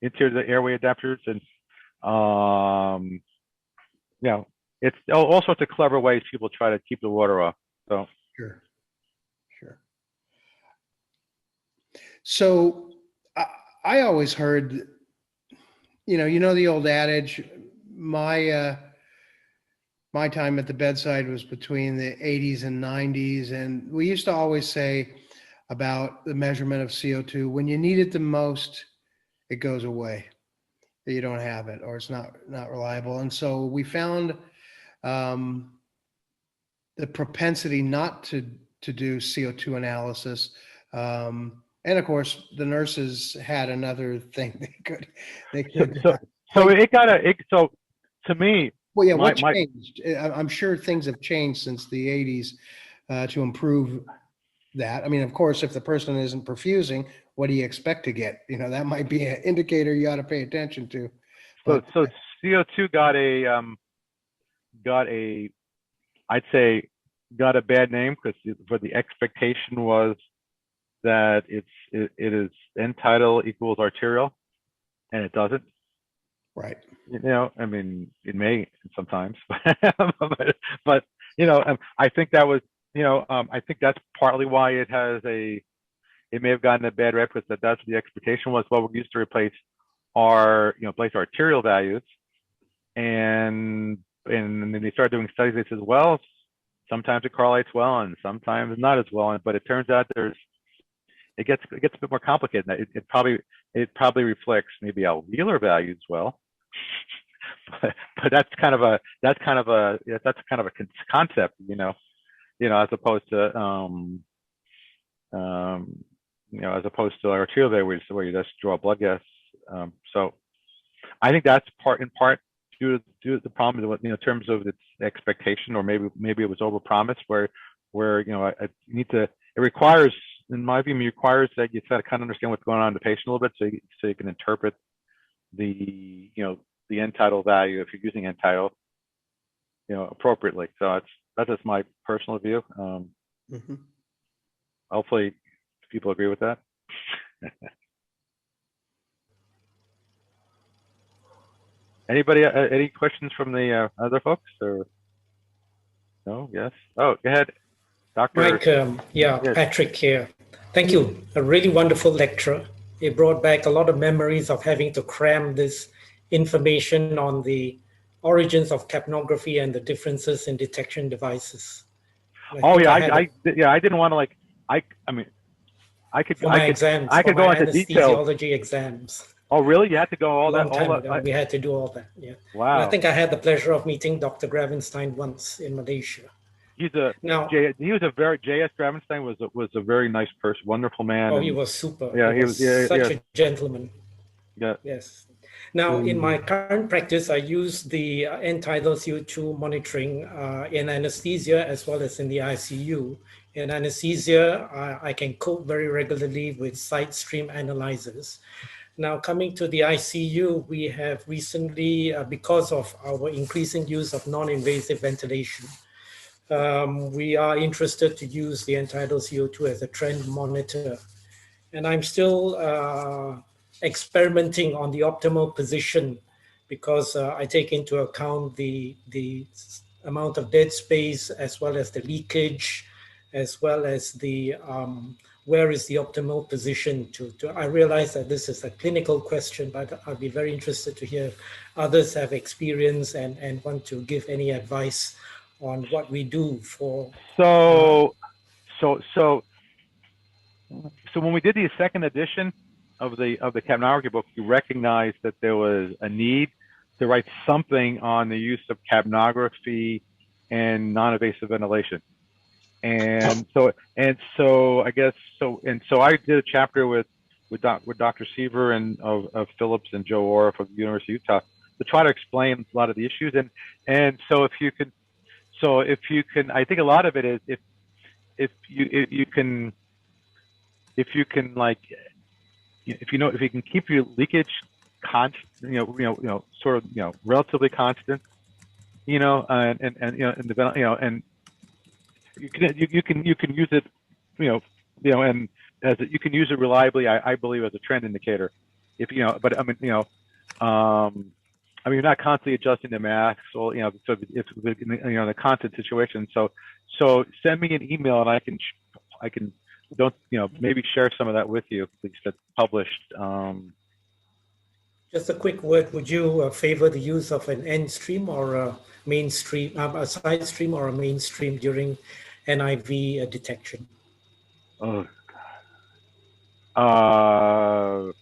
B: interior of the airway adapters, and it's all sorts of clever ways people try to keep the water off. So
A: sure. So I always heard, the old adage, my time at the bedside was between the 80s and 90s. And we used to always say about the measurement of CO2, when you need it the most, it goes away. You don't have it, or it's not reliable. And so we found the propensity not to do CO2 analysis. And of course, the nurses had another thing they could.
B: So to me.
A: Well, yeah, what changed? I'm sure things have changed since the 80s to improve that. I mean, of course, if the person isn't perfusing, what do you expect to get? That might be an indicator you ought to pay attention to.
B: So CO2 got a bad name because the expectation was that it is end tidal equals arterial, and it doesn't.
A: Right.
B: I mean, it may sometimes, but I think that was, I think that's partly why it may have gotten a bad rep, because that's what the expectation was. Well, we used to replace our arterial values, and then they started doing studies. They said, well, sometimes it correlates well, and sometimes not as well. But it turns out it gets a bit more complicated. It probably reflects maybe alveolar values well. But that's kind of a concept, as opposed to as opposed to arterial values where you just draw blood gas. So I think that's in part due to the problem in terms of its expectation, or maybe it was overpromised, where it requires, in my view, that you kind of understand what's going on in the patient a little bit, so you can interpret the end tidal value, if you're using end tidal, appropriately. So that's just my personal view. Hopefully people agree with that. Anybody, any questions from the other folks, or no? Yes. Oh, go ahead, Dr.
C: Mike. Yes. Patrick here. Thank you. A really wonderful lecture. It brought back a lot of memories of having to cram this information on the origins of capnography and the differences in detection devices.
B: I didn't want to I could go into detail.
C: Anesthesiology exams.
B: Oh, really? You had to go all that?
C: We had to do all that. Yeah.
B: Wow.
C: And I think I had the pleasure of meeting Dr. Gravenstein once in Malaysia.
B: J.S. Gravenstein was a very nice person, wonderful man.
C: Oh, he was super.
B: Yeah, he was such
C: a gentleman.
B: Yeah.
C: Yes. Now, in my current practice, I use the end tidal CO2 monitoring in anesthesia as well as in the ICU. In anesthesia, I can cope very regularly with Sidestream analyzers. Now, coming to the ICU, we have recently, because of our increasing use of non-invasive ventilation, we are interested to use the end tidal CO2 as a trend monitor. And I'm still experimenting on the optimal position, because I take into account the amount of dead space, as well as the leakage, as well as the where is the optimal position to I realize that this is a clinical question, but I'll be very interested to hear if others have experience and want to give any advice on what we do for.
B: So when we did the second edition of the capnography book, we recognized that there was a need to write something on the use of capnography and non-invasive ventilation. And so I guess so I did a chapter with Dr. Seaver and of Phillips and Joe Orr from the University of Utah to try to explain a lot of the issues. And so if you can, I think a lot of it is if you can like, if you can keep your leakage sort of relatively constant, and and you can use it, and you can use it reliably. I believe as a trend indicator. If but I mean you're not constantly adjusting the max, so so it's in a constant situation. So send me an email and I can maybe share some of that with you. That's published.
C: Just a quick word, would you favor the use of an end stream or a mainstream, a side stream or a mainstream during NIV detection?
B: Oh God.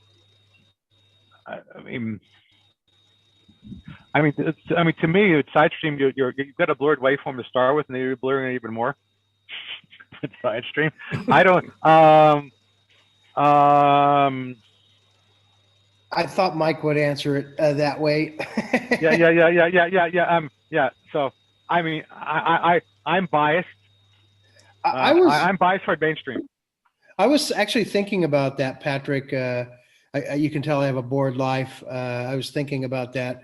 B: I mean, to me, it's Sidestream. You've got a blurred waveform to start with, and then you're blurring it even more. Sidestream. I don't.
A: I thought Mike would answer it that way.
B: Yeah. So, I mean, I'm biased. I'm biased toward mainstream.
A: I was actually thinking about that, Patrick. You can tell I have a bored life. I was thinking about that,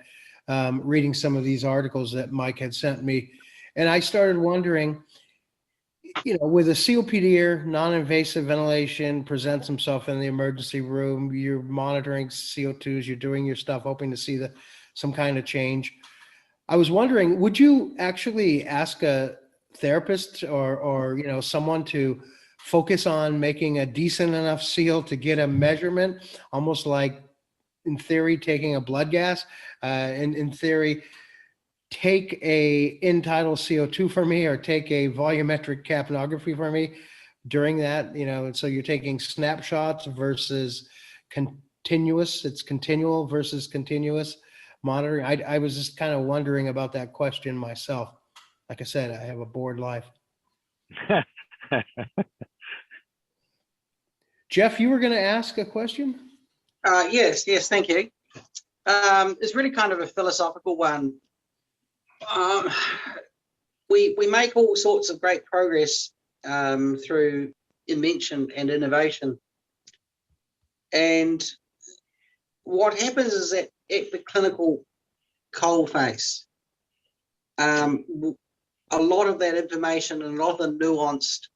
A: reading some of these articles that Mike had sent me, and I started wondering, with a COPD ear, non-invasive ventilation presents himself in the emergency room. You're monitoring CO2s. You're doing your stuff, hoping to see some kind of change. I was wondering, would you actually ask a therapist or someone to focus on making a decent enough seal to get a measurement, almost like in theory taking a blood gas, in theory take a Untitled CO2 for me or take a volumetric capnography for me during that, and so you're taking snapshots versus continuous, it's continual versus continuous monitoring. I was just kind of wondering about that question myself. Like I said, I have a bored life. Jeff, you were going to ask a question?
D: Yes, thank you. It's really kind of a philosophical one. We make all sorts of great progress through invention and innovation. And what happens is that at the clinical coalface, a lot of that information and a lot of the nuanced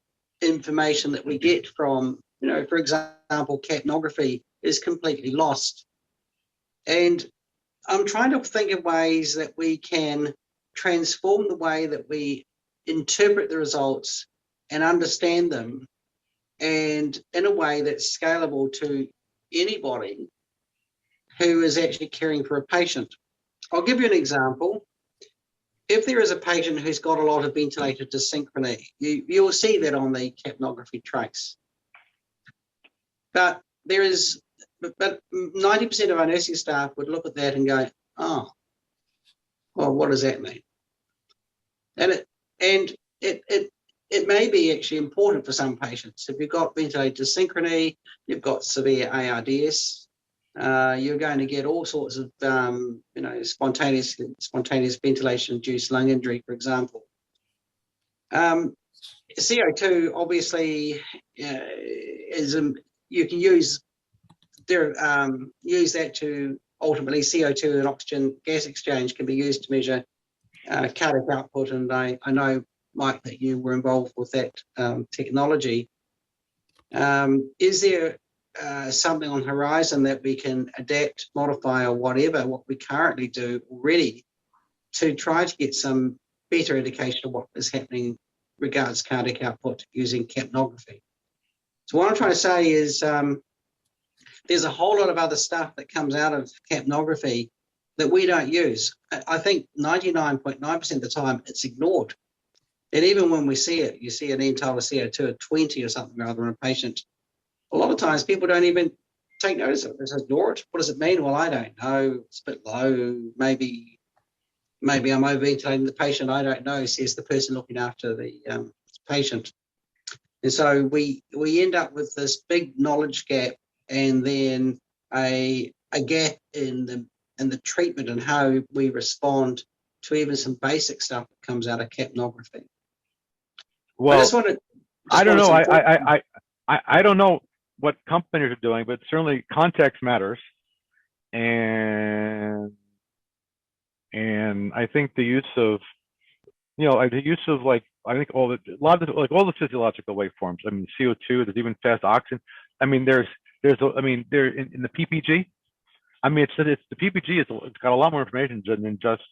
D: information that we get from, for example, capnography is completely lost. And I'm trying to think of ways that we can transform the way that we interpret the results and understand them, and in a way that's scalable to anybody who is actually caring for a patient. I'll give you an example. If there is a patient who's got a lot of ventilator dysynchrony, you will see that on the capnography trace. But 90% of our nursing staff would look at that and go, oh, well, what does that mean? And it may be actually important for some patients. If you've got ventilator dysynchrony, you've got severe ARDS, you're going to get all sorts of spontaneous ventilation-induced lung injury, for example. CO2 obviously is you can use that to ultimately CO2 and oxygen gas exchange can be used to measure cardiac output, and I know, Mike, that you were involved with that technology. Is there something on the horizon that we can adapt, modify, or whatever, what we currently do already, to try to get some better indication of what is happening regards cardiac output using capnography? So what I'm trying to say is there's a whole lot of other stuff that comes out of capnography that we don't use. I think 99.9% of the time it's ignored And even when we see it, you see an end tidal CO2 at 20 or something or other in a patient, a lot of times people don't even take notice of it. They just ignore it. What does it mean? Well, I don't know. It's a bit low. Maybe I'm overventilating the patient. I don't know, says the person looking after the patient. And so we end up with this big knowledge gap, and then a gap in the treatment and how we respond to even some basic stuff that comes out of capnography.
B: Well, I don't know. I don't know what companies are doing, but certainly context matters, and I think the use of like, I think all the physiological waveforms. I mean, CO2. There's even fast oxygen. I mean, there in the PPG. I mean, it's the PPG. It's got a lot more information than just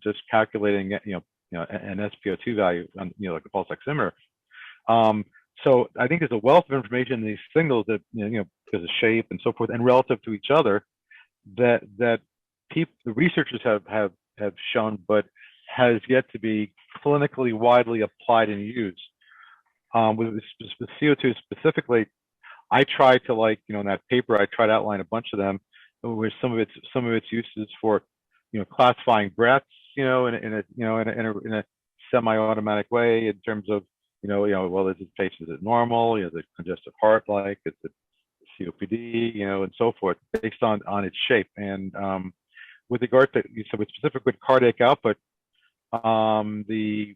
B: just calculating an SpO2 value on like a pulse oximeter. So I think there's a wealth of information in these signals that because of shape and so forth, and relative to each other, that the researchers have shown, but has yet to be clinically widely applied and used. With CO2 specifically, I tried to in that paper I tried to outline a bunch of them, where some of its uses for classifying breaths in a semi-automatic way in terms of well, is it patient, is it normal, is it congestive heart like, is it COPD, and so forth, based on its shape. And with regard to with specific with cardiac output, the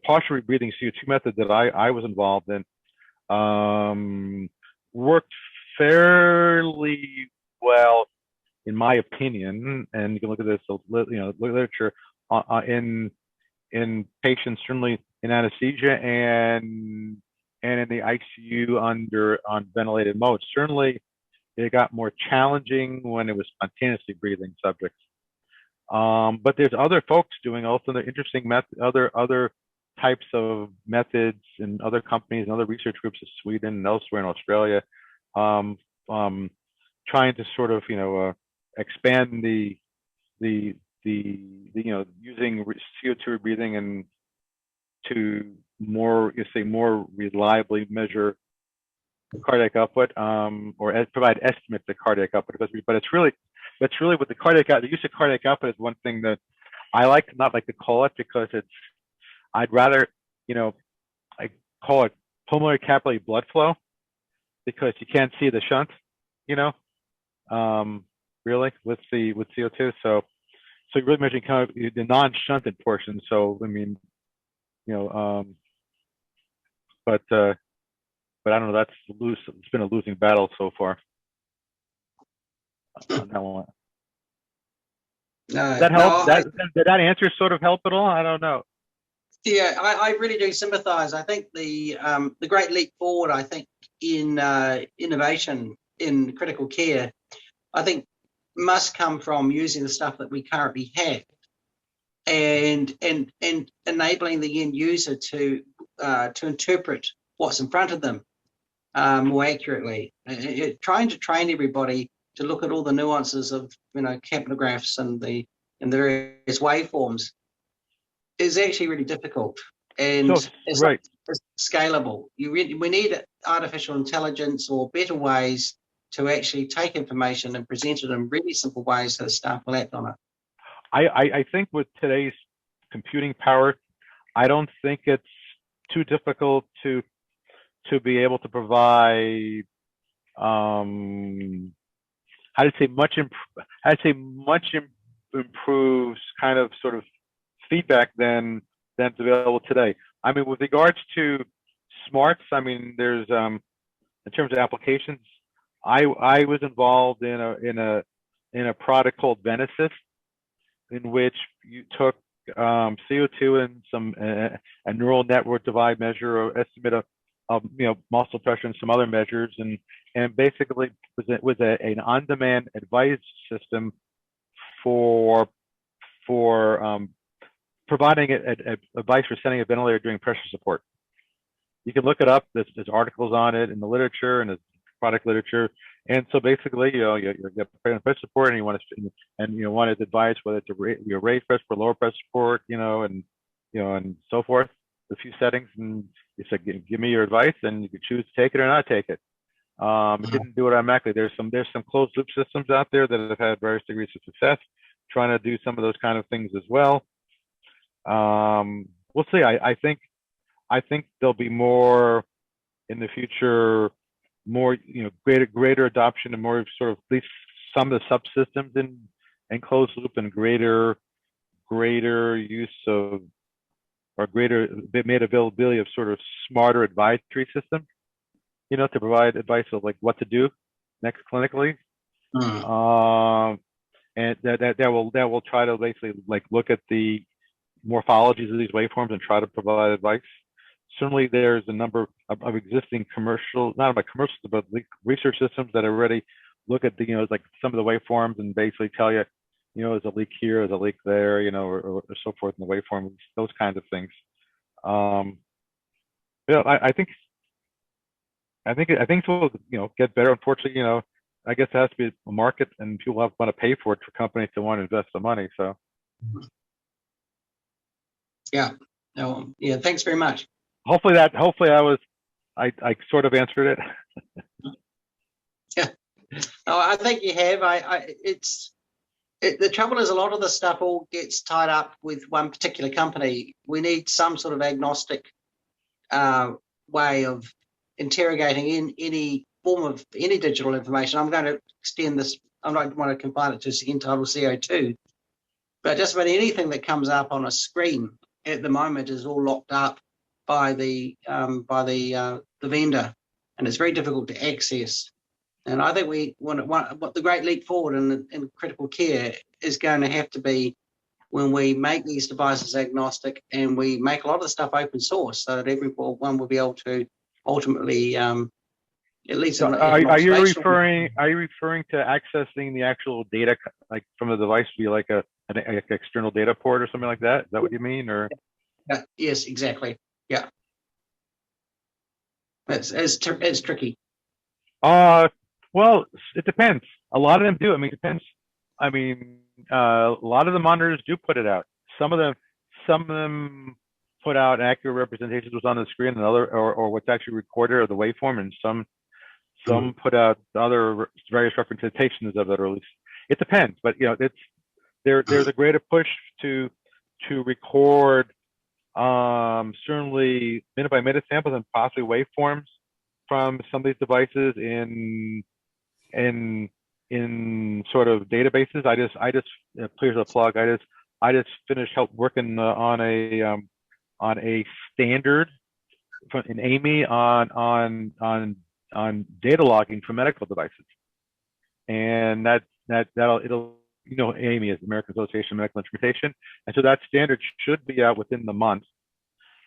B: partial rebreathing CO2 method that I was involved in worked fairly well, in my opinion. And you can look at this literature in patients, certainly in anesthesia and in the ICU on ventilated mode. Certainly, it got more challenging when it was spontaneously breathing subjects. But there's other folks doing also the interesting other types of methods in other companies and other research groups in Sweden and elsewhere in Australia, trying to sort of expand the using CO2 breathing and to more reliably measure cardiac output, or provide estimates of cardiac output. But it's really with the the use of cardiac output is one thing that I not like to call it, because I'd rather I call it pulmonary capillary blood flow, because you can't see the shunt, really with CO2. So you're really measuring kind of the non-shunted portion. So I mean, but I don't know. That's loose. It's been a losing battle so far on that one. That help? Did that answer sort of help at all? I don't know.
D: Yeah, I really do sympathise. I think the great leap forward, I think, in innovation in critical care, I think must come from using the stuff that we currently have, and enabling the end user to interpret what's in front of them more accurately. Trying to train everybody to look at all the nuances of capnographs and the various waveforms is actually really difficult, and it's not scalable. We need artificial intelligence or better ways to actually take information and present it in really simple ways so the staff will act on it.
B: I think with today's computing power, I don't think it's too difficult to be able to provide much improves kind of sort of feedback than available today. I mean, with regards to smarts, I mean, there's in terms of applications, I was involved in a product called Venesis, in which you took CO2 and some a neural network divide measure or estimate of muscle pressure and some other measures, and basically was an on-demand advice system for providing advice for setting a ventilator during pressure support. You can look it up. There's articles on it in the literature and the product literature, And so basically, you get pressure support, and you want to, and want his advice whether it's raise pressure support, lower pressure support, and and so forth. A few settings, and you said, give me your advice, and you could choose to take it or not take it. It didn't do it automatically. There's some closed loop systems out there that have had various degrees of success trying to do some of those kind of things as well. We'll see. I think there'll be more in the future, more greater adoption and more sort of at least some of the subsystems in closed loop, and greater use of, or greater made availability of sort of smarter advisory systems, to provide advice of like what to do next clinically. And that will try to basically like look at the morphologies of these waveforms and try to provide advice. Certainly, there's a number of existing commercial, not about commercials, but research systems that already look at the, like some of the waveforms and basically tell you, there's a leak here, there's a leak there, or so forth in the waveform, those kinds of things. I think it will, get better. Unfortunately, I guess it has to be a market, and people want to pay for it for companies to want to invest the money. So.
D: Yeah. No. Yeah. Thanks very much.
B: Hopefully I sort of answered it.
D: Yeah. Oh, I think you have. The trouble is a lot of the stuff all gets tied up with one particular company. We need some sort of agnostic way of interrogating in any form of any digital information. I'm going to extend this. I don't want to confine it to Untitled CO2, but just about anything that comes up on a screen at the moment is all locked up by the vendor, and it's very difficult to access. And I think what the great leap forward in critical care is going to have to be when we make these devices agnostic and we make a lot of the stuff open source, so that everyone will be able to ultimately at least.
B: So are you referring to accessing the actual data, like from the device via like an external data port or something like that? Is that what you mean, or?
D: Yes, exactly. Yeah, it's tricky.
B: Well, it depends. A lot of them do. I mean, it depends. I mean, a lot of the monitors do put it out. Some of them put out accurate representations what's on the screen, and or what's actually recorded of the waveform, and some put out other various representations of it, or at least it depends. But there's a greater push to record certainly minute by minute samples and possibly waveforms from some of these devices in sort of databases. I just here's a plug. I just finished working on a standard in AMI on data logging for medical devices, and it'll AMI is the American Association of Medical Instrumentation, and so that standard should be out within the month.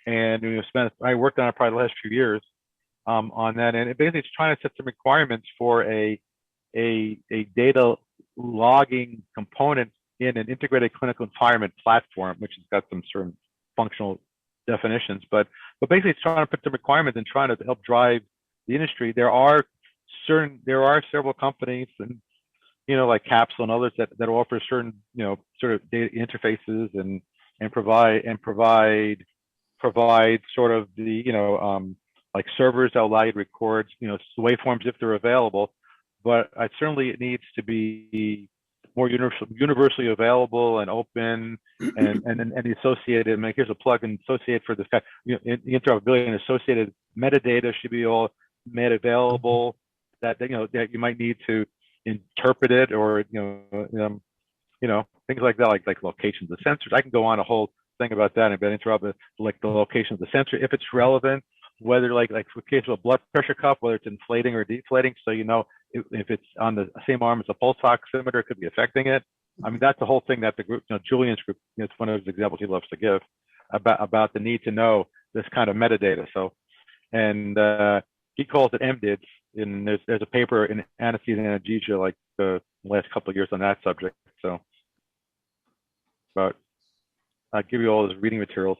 B: And I worked on it probably the last few years on that, and basically it's trying to set some requirements for a data logging component in an integrated clinical environment platform, which has got some certain functional definitions. But basically it's trying to put some requirements and trying to help drive the industry. There are several companies, and like Capsule and others that offer certain sort of data interfaces and provide sort of the like servers that allow you to record waveforms if they're available. But certainly it needs to be more universally available and open, and associated. I mean, here's a plug and associate for this guy. The interoperability and associated metadata should be all made available. That that you might need to interpret it, or things like that, like locations of sensors. I can go on a whole thing about that and interoperable, like the location of the sensor if it's relevant. Whether like for case of a blood pressure cuff, whether it's inflating or deflating, so if it's on the same arm as a pulse oximeter, it could be affecting it. I mean, that's the whole thing that the group, Julian's group, it's one of those examples he loves to give about the need to know this kind of metadata. So, and he calls it MDIDs, and there's a paper in anesthesia and analgesia like the last couple of years on that subject. So, but I'll give you all his reading materials.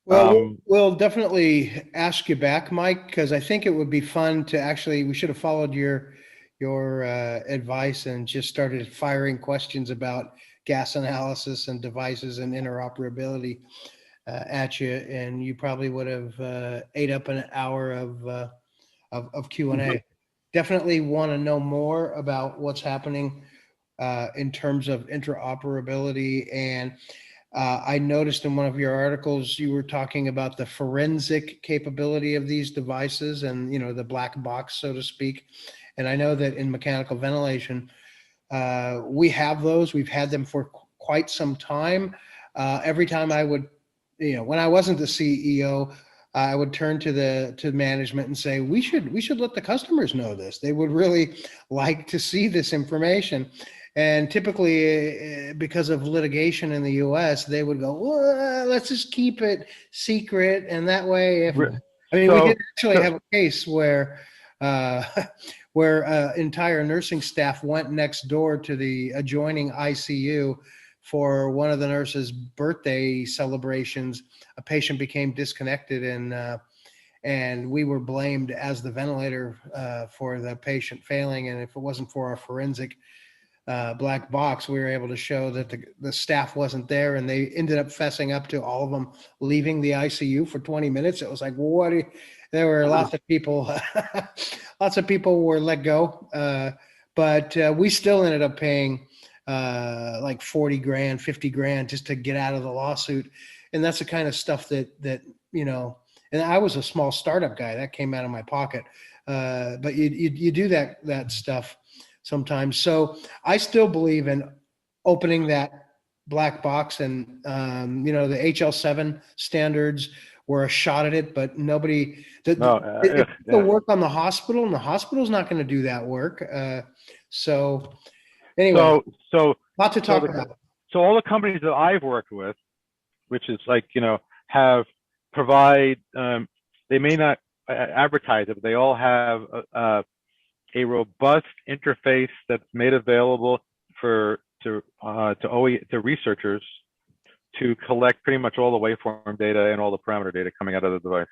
A: Well, Well, we'll definitely ask you back, Mike, because I think it would be fun to actually, we should have followed your advice and just started firing questions about gas analysis and devices and interoperability at you, and you probably would have ate up an hour of Q&A. Definitely want to know more about what's happening in terms of interoperability. And I noticed in one of your articles, you were talking about the forensic capability of these devices and, you know, the black box, so to speak. And I know that in mechanical ventilation, we have those. We've had them for quite some time. Every time I would, you know, when I wasn't the CEO, I would turn to management and say, we should let the customers know this. They would really like to see this information. And typically, because of litigation in the U.S., they would go, well, let's just keep it secret. And that way, we did actually have a case where entire nursing staff went next door to the adjoining ICU for one of the nurses' birthday celebrations. A patient became disconnected, and we were blamed as the ventilator for the patient failing. And if it wasn't for our forensic black box, we were able to show that the staff wasn't there, and they ended up fessing up to all of them leaving the ICU for 20 minutes. It was like, there were lots of people, lots of people were let go, but we still ended up paying like 40 grand, 50 grand just to get out of the lawsuit. And that's the kind of stuff that, you know, and I was a small startup guy that came out of my pocket. But you do that stuff sometimes. So I still believe in opening that black box, and, you know, the HL7 standards were a shot at it, but nobody, the work on the hospital, and the hospital's not going to do that work. So anyway,
B: so
A: lot to talk about.
B: So all the companies that I've worked with, which is like, you know, provide, they may not advertise it, but they all have a robust interface that's made available to researchers to collect pretty much all the waveform data and all the parameter data coming out of the device.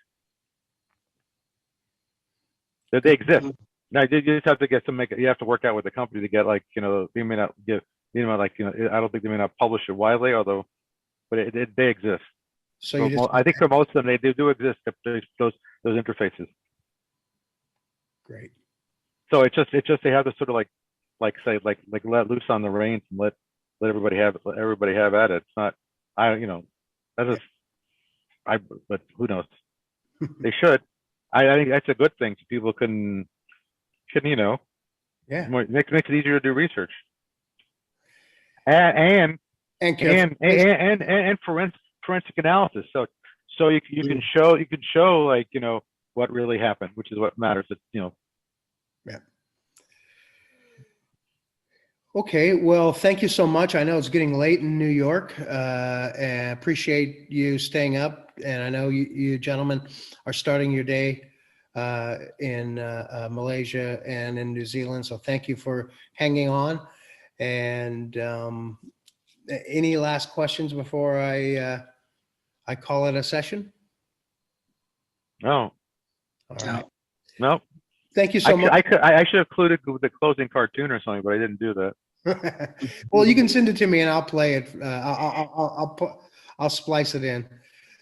B: That they exist. Now you just have to get you have to work out with the company to get, like, you know, they may not give, you know, like, you know, I don't think they may not publish it widely, although, but they exist. So I think for most of them, they do exist, those interfaces.
A: Great.
B: So it's just they have to sort of like let loose on the reins and let everybody have at it. It's not, but who knows? They should. I think that's a good thing. So people can, you know, makes it easier to do research. And forensic analysis. So you can show, like, you know, what really happened, which is what matters. You know.
A: Yeah. Okay. Well, thank you so much. I know it's getting late in New York. And appreciate you staying up. And I know you gentlemen are starting your day in Malaysia and in New Zealand. So thank you for hanging on. And any last questions before I call it a session?
B: No.
A: All right.
B: No.
A: Thank you so much.
B: I should have included the closing cartoon or something, but I didn't do that.
A: Well, you can send it to me and I'll play it. I'll splice it in.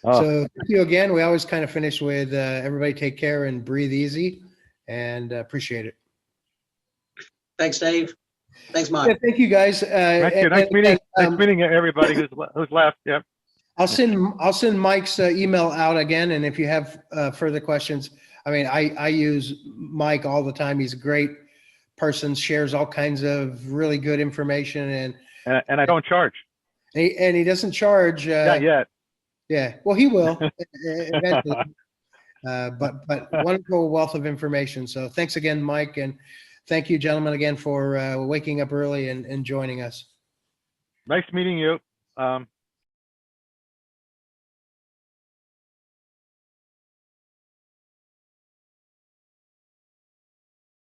A: Oh. So thank you again. We always kind of finish with everybody take care and breathe easy, and appreciate it.
D: Thanks, Dave. Thanks, Mike.
A: Yeah, thank you, guys.
B: Nice meeting everybody who's left. Yep.
A: I'll send Mike's email out again, and if you have further questions, I mean, I use Mike all the time. He's a great person, shares all kinds of really good information,
B: and I don't charge.
A: And he doesn't charge.
B: Not yet.
A: Yeah, well, he will eventually. But wonderful wealth of information. So thanks again, Mike, and thank you, gentlemen, again for waking up early and joining us.
B: Nice meeting you.